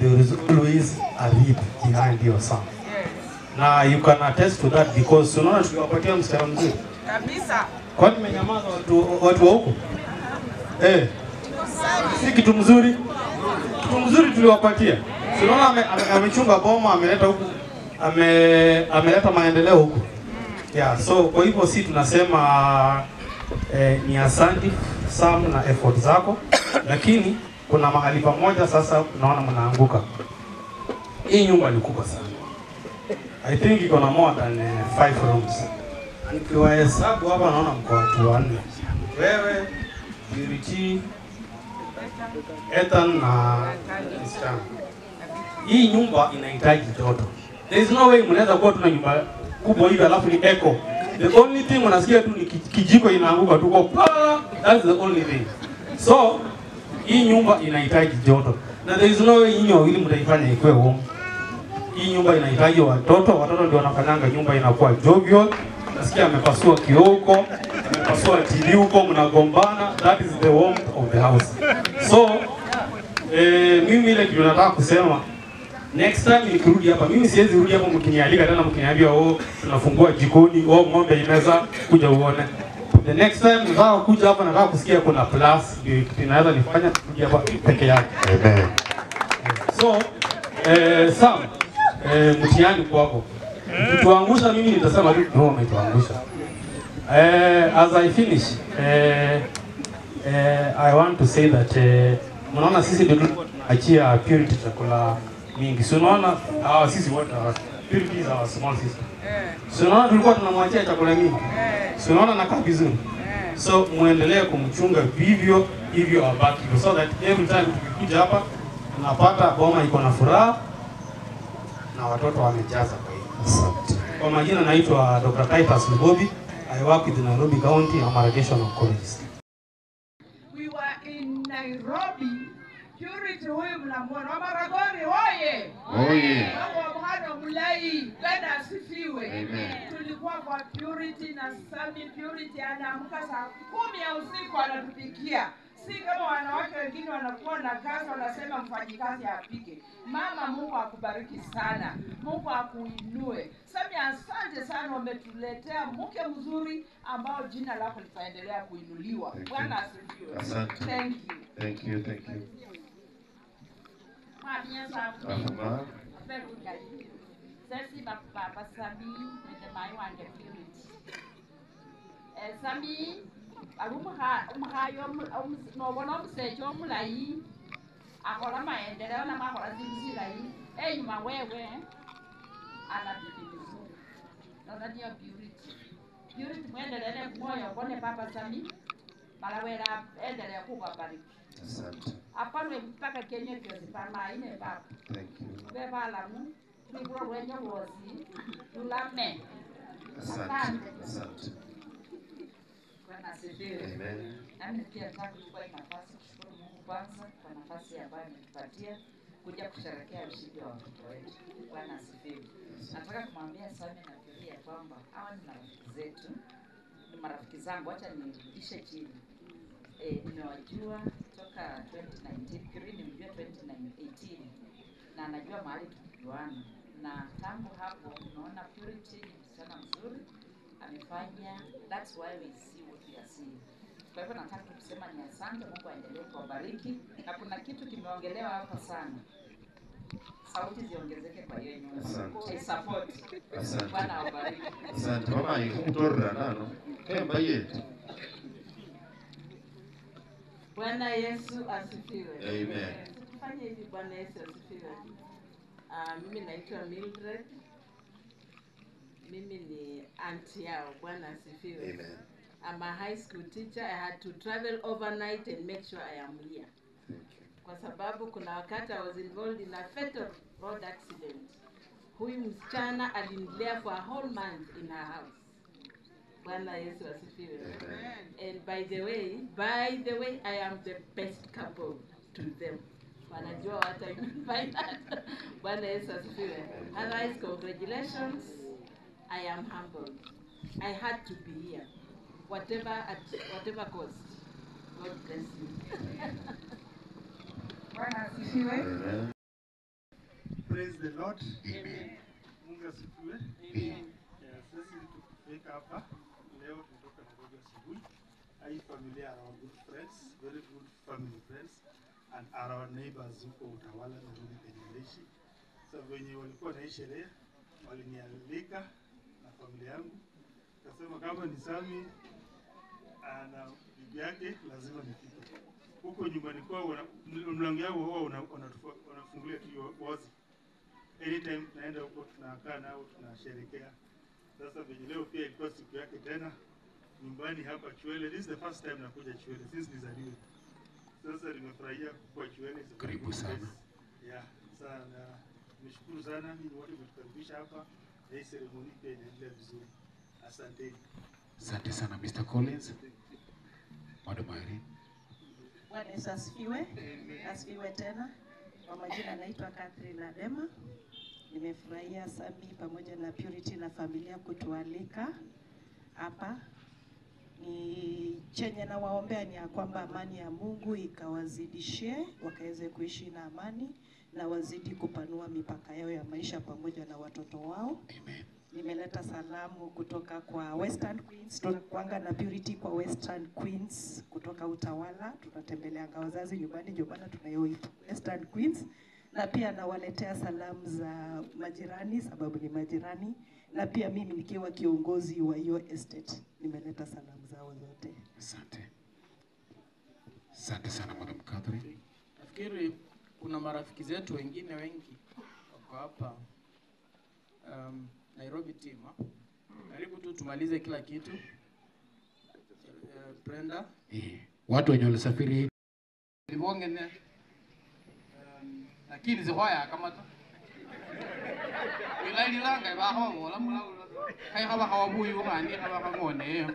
there is always a rib behind your Sam. Na you can attest to that because unaona tuliwapatia mstari mzuri. Kabisa. Kwani mmenyamaza watu wa huko? Si kitu mzuri? Kitu mzuri tuliwapatia. Unaona amechunga boma, ameleta huku, ameleta maendeleo huku. Yeah, so kwa hivyo si tunasema ni asante Sam na effort zako, lakini kuna mahali pamoja sasa naona mnaanguka. Hii nyumba ni kubwa sana. I think iko na more than 5 rooms. Nikiwahesabu hapa naona mko watu 4. Wewe, Purity, Ethan na Christian. Hii nyumba inahitaji joto. There is no way mnaweza kuwa tuna nyumba kubwa hivi alafu ni echo. The only thing unasikia tu ni kijiko inaanguka tu kwa. That's the only thing. So hii nyumba inahitaji joto. Na there is no way nyinyi wawili mtaifanya ikuwe warm. Hii nyumba inahitaji watoto ndio wanafanyanga nyumba inakuwa jovial. Nasikia amepasua kioko, amepasua TV huko, mnagombana. That is the warmth of the house. So mimi ile kitu nataka kusema, next time nikirudi hapa, mimi siwezi rudi hapa mkinialika tena mkiniambia tunafungua jikoni, ng'ombe inaweza kuja uone. The next time nataka kuja hapa, nataka kusikia kuna plus, ndio inaweza nifanya kuja hapa peke yake. Amen. So Sam, mtihani kwako. Tuangusha mimi nitasema tu no, umetuangusha. As I finish, I want to say that mnaona sisi ndio tunaachia Purity chakula mingi. So unaona sisi wote Purity is our small sister. So unaona tulikuwa tunamwachia chakula mingi. So unaona nakaa vizuri. So muendelee kumchunga vivyo hivyo abaki, so that every time tukikuja hapa tunapata boma iko na furaha na watoto wamejaza kwa hiyo. Kwa majina naitwa Dr. Titus Lubobi. I work with the Nairobi County Amalgamation of Colleges. We were in Nairobi. Purity huyu mnamwona. Maragoni oye. Oye. Mungu mhano mulai. Bwana asifiwe. Amen. Tulikuwa kwa Purity na Sami. Purity anaamka saa 10 ya usiku anatupikia. Si kama wanawake wengine wanakuwa na kazi wanasema mfanyikazi apike. Mama, Mungu akubariki sana. Mungu akuinue. Sami, asante sana, umetuletea mke mzuri ambao jina lako litaendelea kuinuliwa. Bwana asifiwe. Asante. Thank you. Thank you, thank you. Afuma. Sasi Papa Sami and my one Purity. Sami, nobona omusejo omulayi akola maendeleo namakola zintu zilayi enyuma wewe ana bibi vizuri. Nona niyo Purity mwendelele moyo kone Papa Sami malawela endelee kukubariki. Asante. Apanwe mpaka Kenya kyozi pama ine Papa. Thank you. Bebalamu nikula wenye wosi tulame. Asante. Asante. Bwana asifiwe. Amen. Nami pia nataka kuchukua nafasi kushukuru Mungu kwanza kwa nafasi ambayo ametupatia kuja kusherehekea ushindi wa watoto wetu. Bwana asifiwe. Nataka kumwambia Sami na Purity kwamba hawa ni marafiki zetu, ni marafiki zangu. Acha nirudishe chini. Nimewajua toka 2019, Purity nimejua 2018 na anajua mahali tukijuana, na tangu hapo unaona Purity ni msichana mzuri amefanya. That's why we see what we are seeing. Kwa hivyo nataka kusema ni asante, Mungu aendelee kuwabariki, na kuna kitu kimeongelewa hapa sana, sauti ziongezeke kwa hiyo nyumba. I support. Asante. Bwana awabariki. Asante. Mama ikutorra nano. Kemba yetu. Bwana Yesu asifiwe. Amen. Tufanye hivi. Bwana Yesu asifiwe. Mimi naitwa Mildred. Mimi ni auntie yao. Bwana asifiwe. Amen. I'm a high school teacher. I had to travel overnight and make sure I am here. Kwa sababu kuna wakati I was involved in a fatal road accident. Huyu msichana alinilea for a whole month in her house. Bwana Yesu asifiwe. And by the way, I am the best couple to them. Wanajua what I mean by that. Bwana Yesu asifiwe. Otherwise, congratulations. I am humbled. I had to be here. Whatever cost. God bless you. Bwana asifiwe. Amen. Praise the Lord. Amen. Mungu asifiwe. Amen. Sisi tukifika hapa leo tulitoka Nairobi asubuhi hii familia are our good friends, very good family friends, and are our neighbors huko Utawala na Rudi penye naishi. So wenye walikuwa na hii sherehe walinialika na familia yangu, kasema kama ni Sami na bibi yake lazima nifike. Huko nyumbani kwao mlango yao huwa wanafungulia tu wazi. Anytime tunaenda huko tunakaa nao tunasherehekea. Sasa venye leo pia ilikuwa siku yake tena nyumbani hapa Chwele. This is the first time nakuja Chwele since nizaliwe. Sasa nimefurahia kwa Chwele. Karibu sana. Yeah, sana. Nimeshukuru sana mimi wote mtukaribisha hapa. Hii ceremony pia inaendelea vizuri. Asante. Asante sana Mr. Collins. Madam Irene. Bwana Yesu asifiwe. Asifiwe tena. Kwa majina naitwa Catherine Adema. Nimefurahia Sami pamoja na Purity na familia kutualika hapa. Ni chenye na waombea ni ya kwamba amani ya Mungu ikawazidishie wakaweze kuishi na amani na wazidi kupanua mipaka yao ya maisha pamoja na watoto wao. Amen. Nimeleta salamu kutoka kwa Western Queens. Tunakuanga na Purity kwa Western Queens kutoka Utawala. Tunatembelea wazazi nyumbani, ndio maana tunayoita Western Queens. Na pia nawaletea salamu za majirani sababu ni majirani, na pia mimi nikiwa kiongozi wa hiyo estate nimeleta salamu zao zote. Asante. Asante sana Madam Catherine. Nafikiri kuna marafiki zetu wengine wengi wako hapa Nairobi team. Karibu tu tumalize kila kitu. Brenda. Watu wenye walisafiri Libongene lakini zihoya kama tu ilai langa ba hawa wala mula kai hawa hawa buyu ngani hawa ngone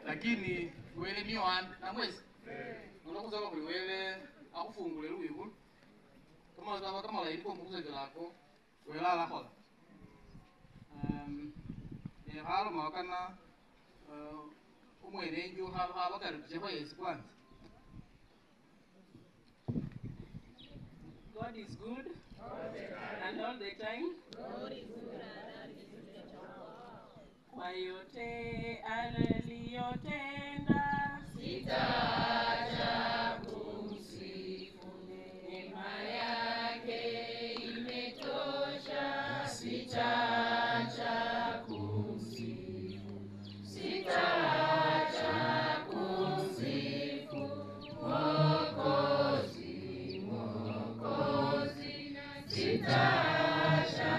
lakini wele ni wan na mwezi unakuza kwa wele akufungule luyu kama la ilipo mkuza lako wela la hola ya halo makana umwene ndio haba karibisha kwa Yesu kwanza. God is good and all the time. Kwa yote aliyotenda sitaacha kumsifu, neema yake imetosha, sitaacha kumsifu, sitaacha kumsifu Mwokozi. Sitaacha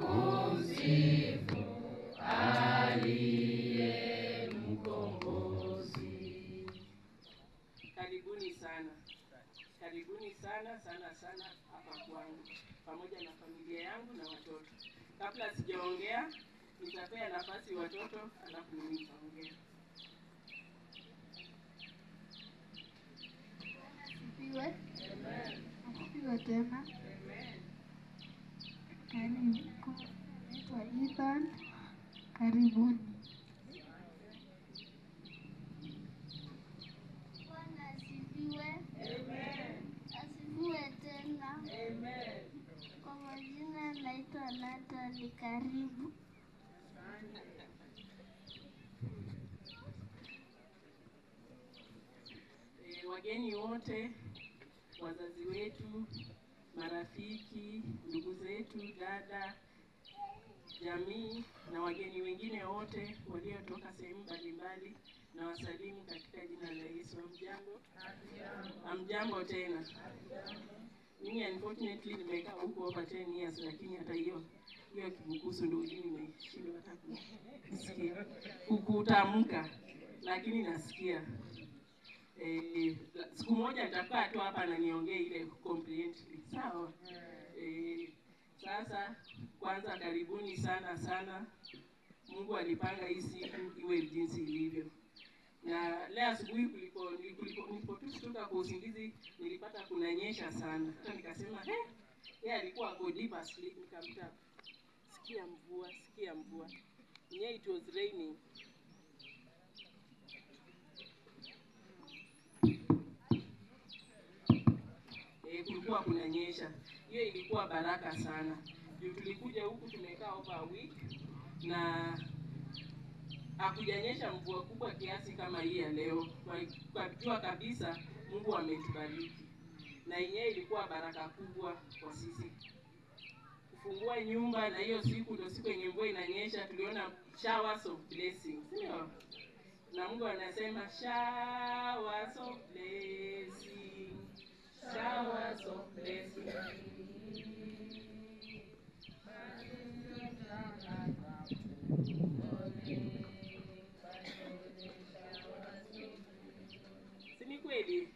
kumsifu aliye mkombozi. Karibuni sana. Karibuni sana sana sana hapa kwangu pamoja na familia yangu na watoto. Kabla sijaongea nitapea nafasi watoto alafu mimi nitaongea. Asifiwe. Amen. Asifiwe tena. Amen. Karibu. Naitwa Ethan. Karibuni. Bwana asifiwe. Amen. Asifiwe tena. Amen. Kwa majina naitwa Natalie. Karibu. Wageni wote, wazazi wetu, marafiki, ndugu zetu, dada, jamii na wageni wengine wote waliotoka sehemu mbalimbali, na wasalimu katika jina la Yesu. Hamjambo? Hamjambo tena. Mimi unfortunately nimekaa huko hapa 10 years, lakini hata hiyo kibukusu ndio nimeshindwa hata kusikia kutamka, lakini nasikia. Siku moja nitakaa tu hapa na niongee ile completely. Sawa? Sasa kwanza karibuni sana sana. Mungu alipanga hii siku iwe jinsi ilivyo. Na leo asubuhi nilipotushtuka kwa usingizi nilipata kunanyesha sana. Hata nikasema yeye alikuwa ako deep asleep, nikamta sikia mvua, sikia mvua. Yeah, it was raining. Kulikuwa kunanyesha. Hiyo ilikuwa baraka sana. Tulikuja huku tumekaa over a week na hakujanyesha mvua kubwa kiasi kama hii ya leo. Kwa jua kabisa Mungu ametubariki, na yenyewe ilikuwa baraka kubwa kwa sisi kufungua nyumba, na hiyo siku ndio siku yenye mvua inanyesha, tuliona showers of blessings, sio? Na Mungu anasema showers of blessing, showers of blessing. Si ni kweli?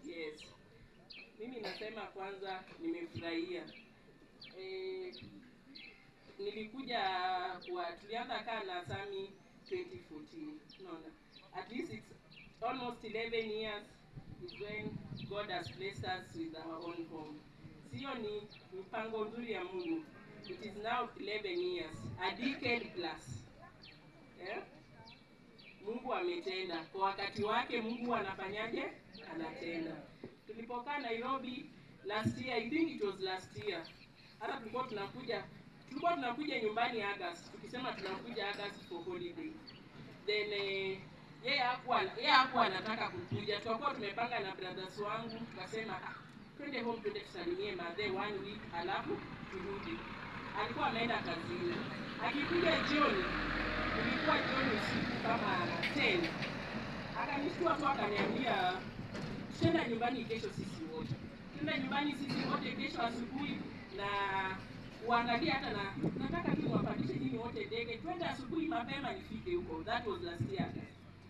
Yes. Mimi nasema kwanza nimefurahia. Nilikuja tulianza kaa na Sami 2014. Unaona? At least it's almost 11 years is when God has blessed us with our own home. Sio ni mpango nzuri ya Mungu. It is now 11 years, a decade plus. Yeah? Mungu ametenda. Kwa wakati wake Mungu anafanyaje? Anatenda. Tulipokaa Nairobi last year, I think it was last year. Hata tulikuwa tunakuja nyumbani August. Tukisema tunakuja August for holiday. Then yeye hakuwa anataka kukuja. Tukakuwa tumepanga na brothers wangu, tukasema twende home, twende tusalimie mother 1 week alafu turudi. Alikuwa ameenda kazini. Akikuja jioni, ilikuwa jioni usiku kama 10. Akanishtua tu akaniambia twende nyumbani kesho sisi wote. Twende nyumbani sisi wote kesho asubuhi, na uangalie hata nataka tu niwapandishe nyinyi wote ndege. Twende asubuhi mapema nifike huko. That was last year.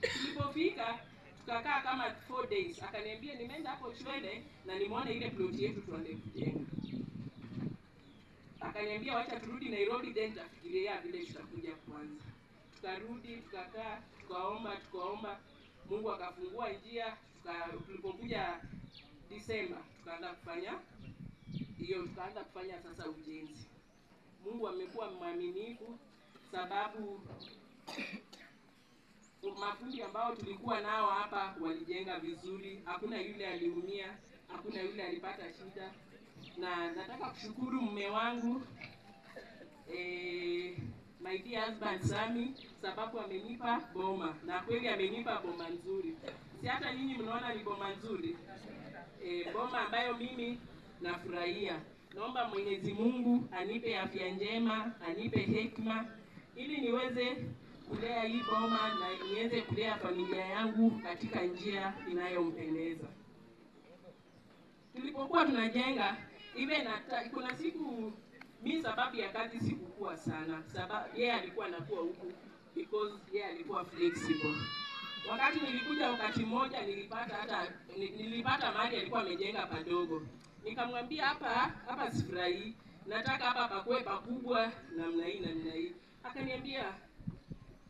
Tulipofika tukakaa kama 4 days. Akaniambia nimeenda hapo Chwele na nimeona ile plot yetu tuanze kujenga. Akaniambia wacha turudi Nairobi, then tafikiria vile tutakuja kwanza. Tukarudi, tukakaa, tukaomba, Mungu akafungua njia. Tulipokuja December tukaanza kufanya sasa ujenzi. Mungu amekuwa mwaminifu, sababu mafundi ambao tulikuwa nao hapa walijenga vizuri, hakuna yule aliumia, hakuna yule alipata shida. Na nataka kushukuru mume wangu my dear husband Sami, sababu amenipa boma, na kweli amenipa boma nzuri. Si hata nyinyi mnaona ni boma nzuri? Boma ambayo mimi nafurahia. Naomba Mwenyezi Mungu anipe afya njema, anipe hekima ili niweze kulea hii boma na niweze kulea familia yangu katika njia inayompendeza. Tulipokuwa tunajenga, kuna siku mimi sababu ya kazi sikukua sana. Sababu yeye alikuwa anakuwa huku because yeye alikuwa flexible. Wakati nilikuja wakati mmoja nilipata mahali alikuwa amejenga padogo. Nikamwambia hapa sifurahi, nataka hapa pakuwe pakubwa namna hii. Akaniambia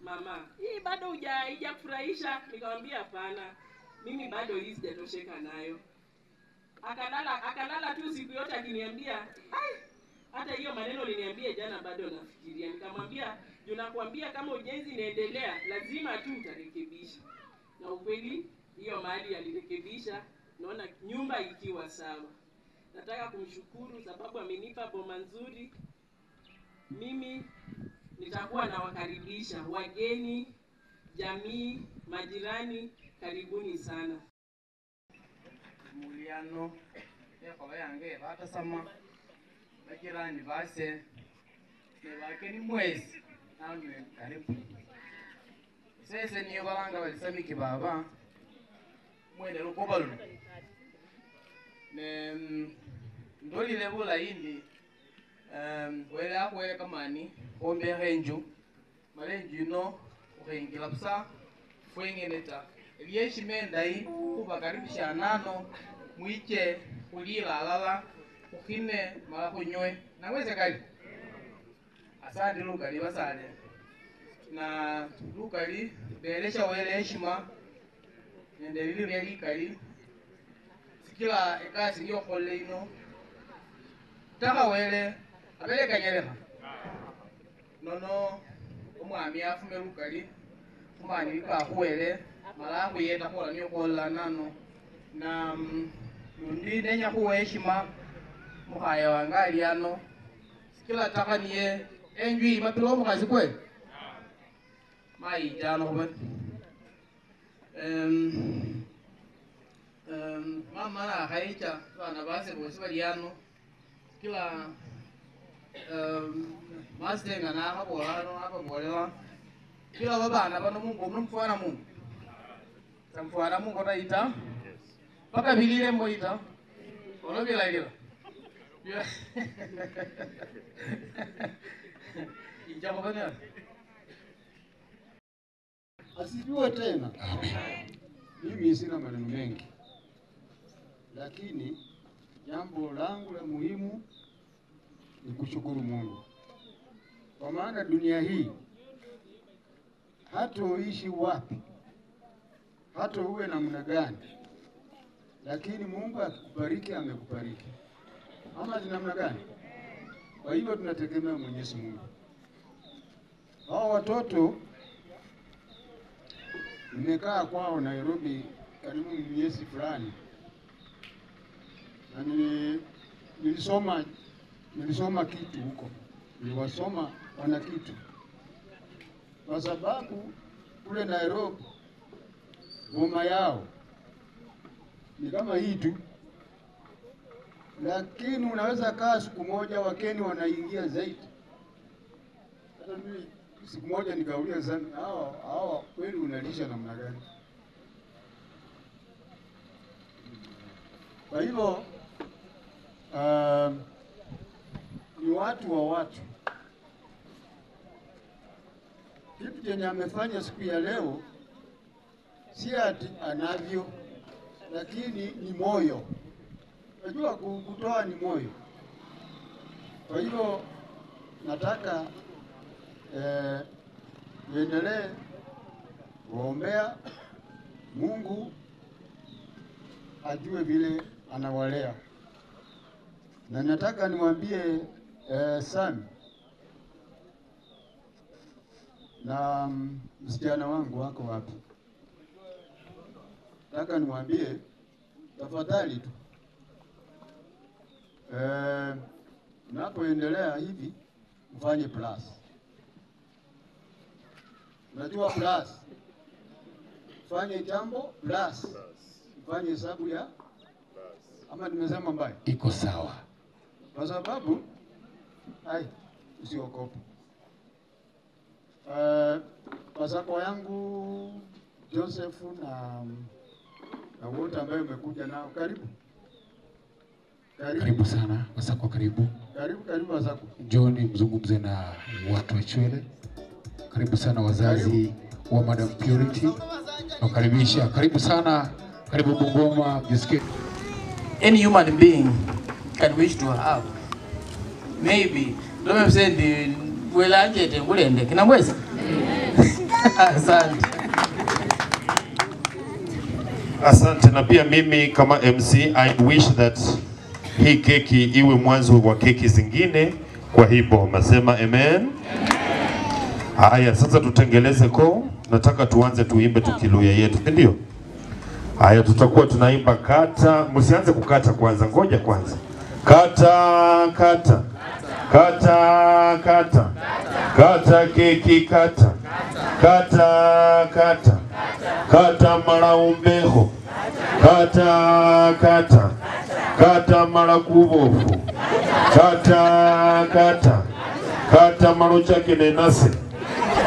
mama, hii bado haijakufurahisha. Nikamwambia hapana, mimi bado hii sijatosheka nayo. Akalala tu siku yote akiniambia, hata hiyo maneno uliniambia jana bado nafikiria. Nikamwambia, nakwambia kama ujenzi inaendelea lazima tu utarekebisha. Na ukweli hiyo mahali alirekebisha, naona nyumba ikiwa sawa. Nataka kumshukuru sababu amenipa boma nzuri. Mimi nitakuwa nawakaribisha wageni, jamii, majirani, karibuni sana. Muliano kwa yange batasama majirani base ni mwezi na karibu. Sasa niyo balanga balisamiki baba mwene lukobalu ne ndoli lebula indi wele akwele kamani ombe renju malenju no ukengila busa fwengeneta ebyeshimenda yi kubakaribisha nano mwiche kulila alala ukine mala kunywe naweze kali. Asante Lukali basale na Lukali belesha wele heshima nende lili byali kali sikila ekasi ndiyo kole ino taka wele abele kanyelema nono omwami afume Lukali kumani kakuwele mala kuyeta kola niyo kola nano na ndi nenya kuwa heshima mukhaya wangali ano sikila taka niye enjwi mapilo mukazi kwe mai jano hoben mama na haicha bana base bosi baliano kila mastenga na hapo hapa bolewa kila babana bano Mungu mnamfuana Mungu tamfuana Mungu taita paka bilile moita ono bila ile ijambo gani Asifiwe tena. Mimi sina maneno mengi, lakini jambo langu la muhimu ni kushukuru Mungu, kwa maana dunia hii hata uishi wapi, hata uwe namna gani, lakini Mungu akikubariki amekubariki. Ama ni namna gani? Kwa hivyo tunategemea Mwenyezi Mungu. Hao watoto nimekaa kwao Nairobi karibu miezi fulani, na nilisoma kitu huko, niliwasoma wana kitu, kwa sababu kule Nairobi boma yao ni kama hii tu, lakini unaweza kaa siku moja wakeni wanaingia zaidi. Hata mimi siku moja nikaulia sana, hawa kweli unalisha namna gani? Kwa hivyo ni watu wa watu. Kitu chenye amefanya siku ya leo si ati anavyo, lakini ni moyo. Unajua kutoa ni moyo. Kwa hivyo nataka niendelee kuombea Mungu ajue vile anawalea, na nataka nimwambie Sam na msichana wangu wako wapi, nataka nimwambie tafadhali tu napoendelea hivi mfanye plus. Unajua plus, fanye jambo plus, fanye hesabu ya ama nimesema mbaya? Iko sawa. Kwa sababu usiogope. Pasako yangu Joseph na wote ambao umekuja nao, karibu. Karibu sana Wasako, karibu. Karibu Wasako. John mzungumze na watu wa Chwele. Karibu sana wazazi wa Madam Purity. Nakaribisha. Karibu sana. Karibu Bungoma. Jisikie. Any human being can wish to have. Maybe. Don't say the welajete ulende. Kinaweza? Asante. Asante. Na pia mimi kama MC I wish that hii keki iwe mwanzo wa keki zingine kwa hii boma. Sema amen. Haya, sasa tutengeleze ko. Nataka tuanze tuimbe tukiluya yetu, ndio? Haya, tutakuwa tunaimba kata. Msianze kukata kwanza, ngoja kwanza. Kata kata kata kata kata keki kata kata kata kata malaumbeho kata kata kata malakubofu kata kata kata marochake nenase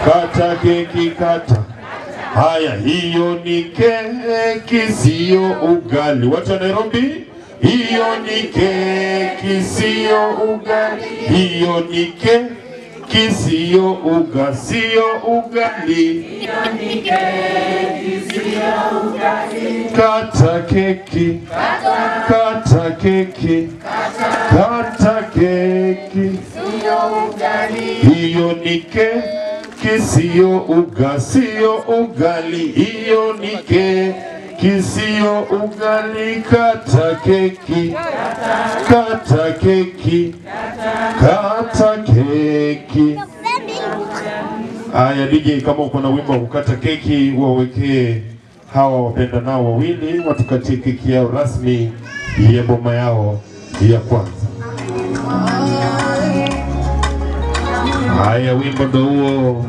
kata keki kata. Haya, hiyo ni keki sio ugali. Watu wa Nairobi, hiyo ni keki sio ugali. Hiyo ni keki sio ugali, sio ugali. Hiyo ni keki sio ugali. Kata keki, kata keki, kata keki sio ugali. Hiyo ni keki sio ugali, sio ugali. Hiyo ni keki sio ugali. Kata keki, kata keki, kata keki. Aya, DJ, kama uko na wimbo wa kukata keki wawekee hawa wapenda nao wawili watukatie keki yao rasmi ya boma yao ya kwanza. Haya, wimbo ndo huo.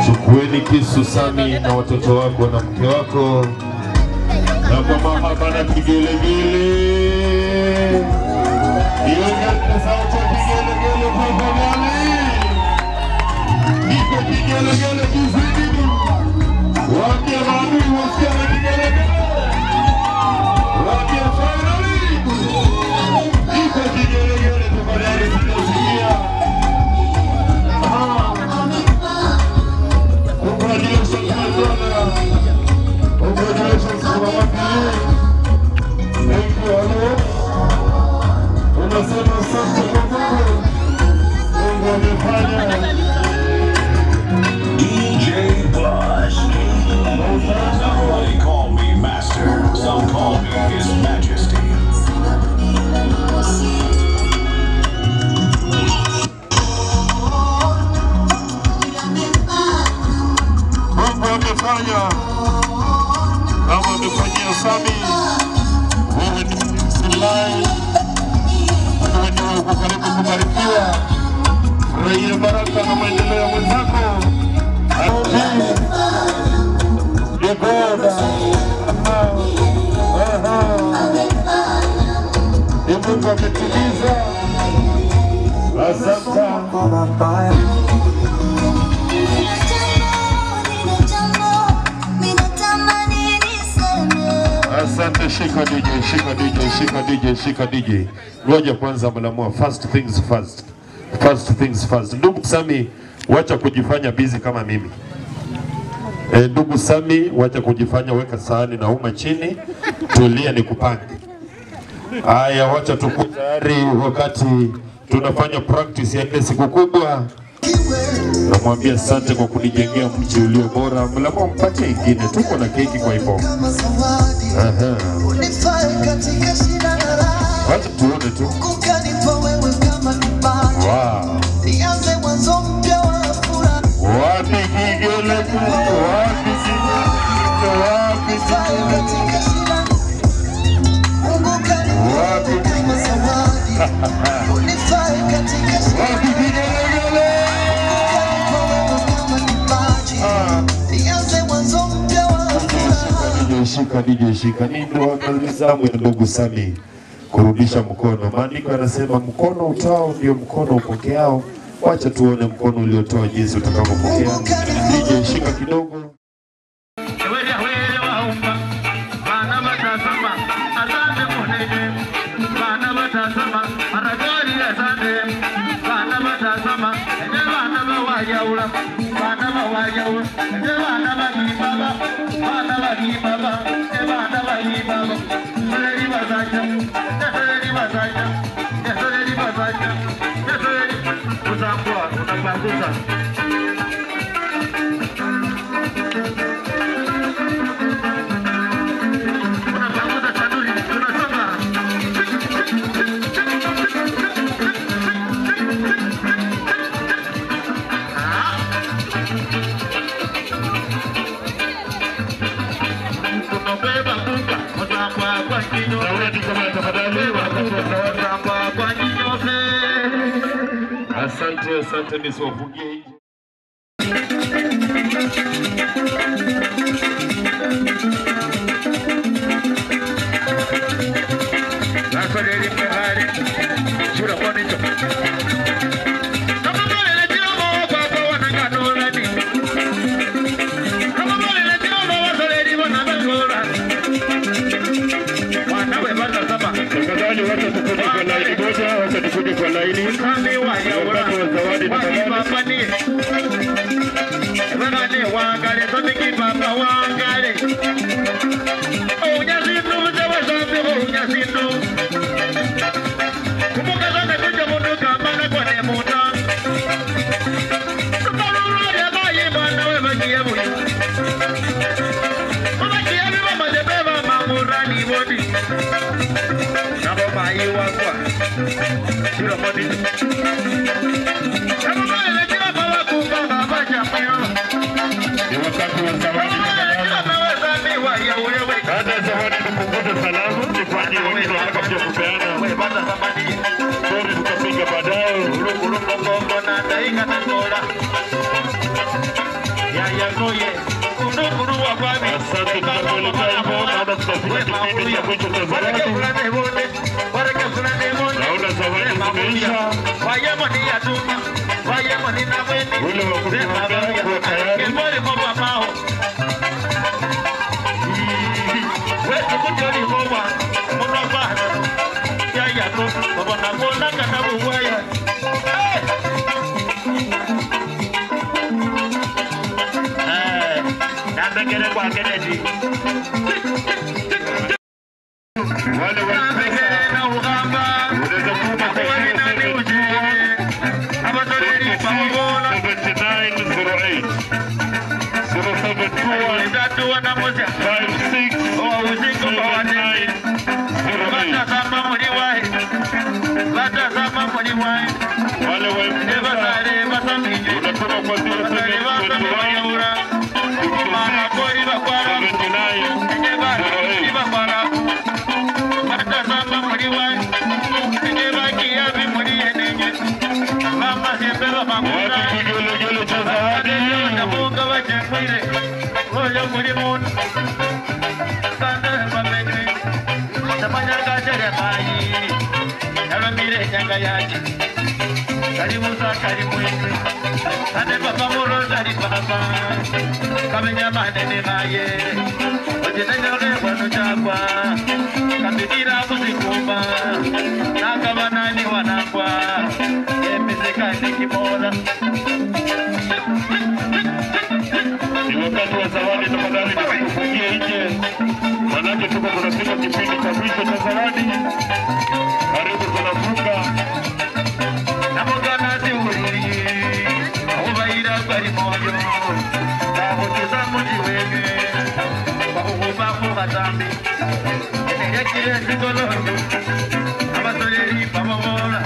Chukueni kisu Sami na watoto wako na mke wako, na kwa mahaba na kigelegele. Hiyo ni sauti ya kigelegele kwa Bwana. Niko kigelegele kizidi. Waambie maadui wasikie kigelegele. Waambie finally. Niko kigelegele kwa Bwana tunasikia. Congratulations my brother. Congratulations to Mama Pili. Thank you all. Unasema asante kwa Mungu. Mungu amefanya. DJ Bush. Some they call me Master, some call me His Majesty. Mungu amefanya kama amefanyia Sami. Wewe ni msilai, wewe ni uko karibu kubarikiwa. Furahia baraka na maendeleo ya mwenzako. Mungu ametimiza. Asante. Asante, shika DJ, shika DJ, shika DJ, shika DJ. Ngoja kwanza mlamua, first things first. First things first. Ndugu Sami, wacha kujifanya busy kama mimi. Ndugu Sami, wacha kujifanya, weka sahani na uma chini, tulia nikupange. Haya, wacha tuko tayari wakati tunafanya practice ya siku kubwa. Namwambia asante kwa kunijengea mji ulio bora. Mlamua mpatie ingine, tuko na keki kwa hivyo. Aha. Wacha tuone tu. Wow. Wapi kigele kuko, wapi kigele, wapi kigele. Wapi kigele. Shika DJ, shika. Ni ndio nizamu ya ndugu Sami kurudisha mkono. Maandiko yanasema mkono utao ndio mkono upokeao. Wacha tuone mkono uliotoa jinsi utakavyopokea. DJ, shika kidogo. Asante, asante, nisiwafungie hivi. Sasa ndio mahali chura kwa nito. Kama vile leo kwa wananganola ni. Kama vile leo wasoleni wananganola. Wanawe bata saba. Tafadhali watu tukuje kwa laini moja, watu tukuje kwa laini. Kami wajaura. Wani baba ni. Wanane wangale, sabiki baba wangale. Unyazindu mzewa zambi unyazindu. Kumbuka zane kuja mundu kambana kwa nemuta. Kubaluru ya bayi bana we bakia buyi. Bakia biwa mazebeba mamurani bodi. Nabo bayi wakwa. Sura bodi. Nabo bayi lejira bawa kumbanga baja mayo. Ni wakati wa zawadi. Baada ya zawadi tukungote salamu, nifanye wito hapa pia kupeana. Sorry tutapiga baadaye. kipindi cha mwisho cha zawadi. Naona zawadi zimeisha. Ule wa kusimamia kuwa tayari. Nambekele kwa Kennedy. Wale wa pesa na ugamba unaweza kupa kwa nani ujue abatoreri pamoja 7908 0721 ndatu wana moja 56 au uzingo kwa wane bata kama mliwahi wale wa pesa unatoka kwa 0721 mara kori bakwara 7908 bakwara bata kama mliwahi baki hivi mlienenge mama hembela mangura watu cha zawadi na munga wache mwire moyo mlimoni sana mameni tamanya kajere mai yalo mire nyanga yaji karibu sa karibu ane papa moro dari papa kamenya manene maye ojene nyore wano chakwa kabidira kuzikumba nakaba nani wanakwa emezeka nikimola. Ni wakati wa zawadi, tafadhali tukufungie nje, manake tuko tunafika kipindi cha mwisho cha zawadi. Karibu tunafunga namogana tiuri ubaira kwari moyo tahoteza mujiwege bahuba kubatambi yakire sigolondo abatoreri pamola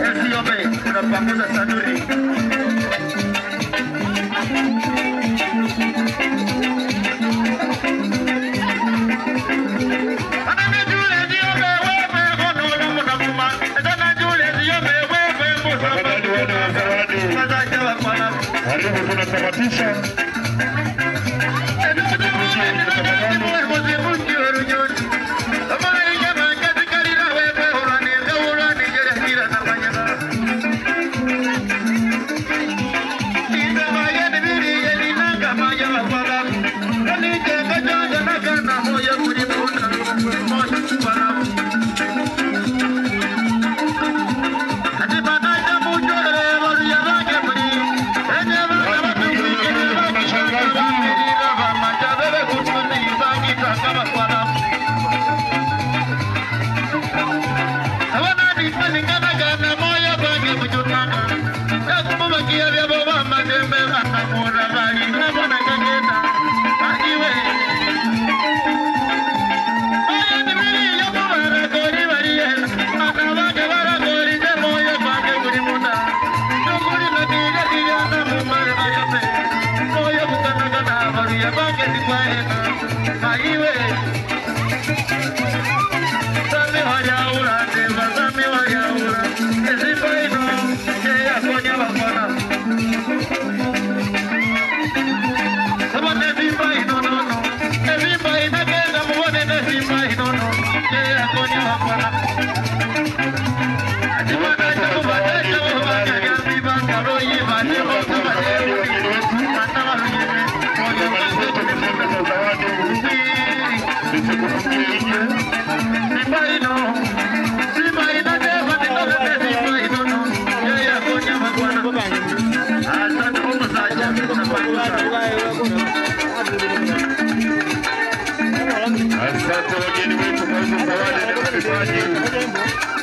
esiobe tunapamoza sanuri karibu tunatamatisha. Asante wageni wetu kwa hizo zawadi na wachezaji.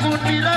Kutila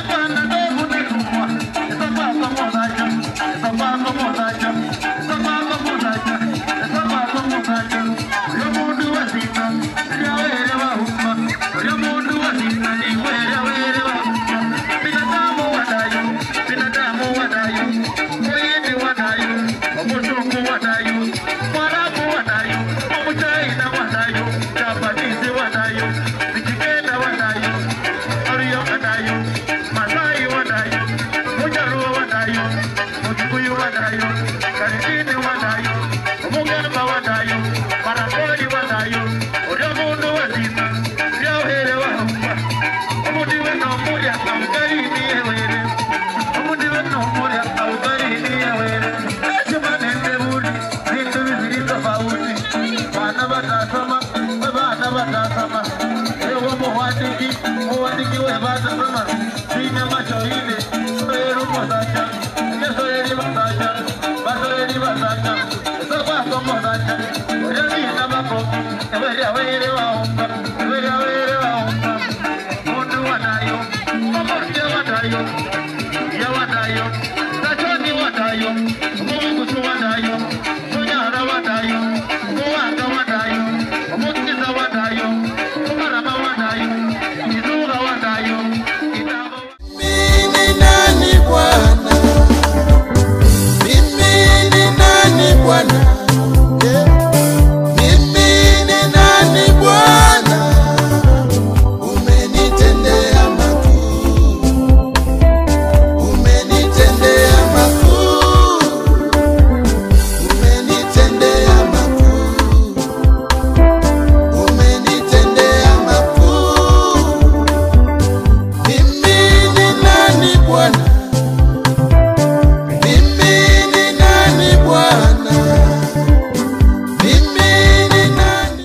Mungu atikiwe bata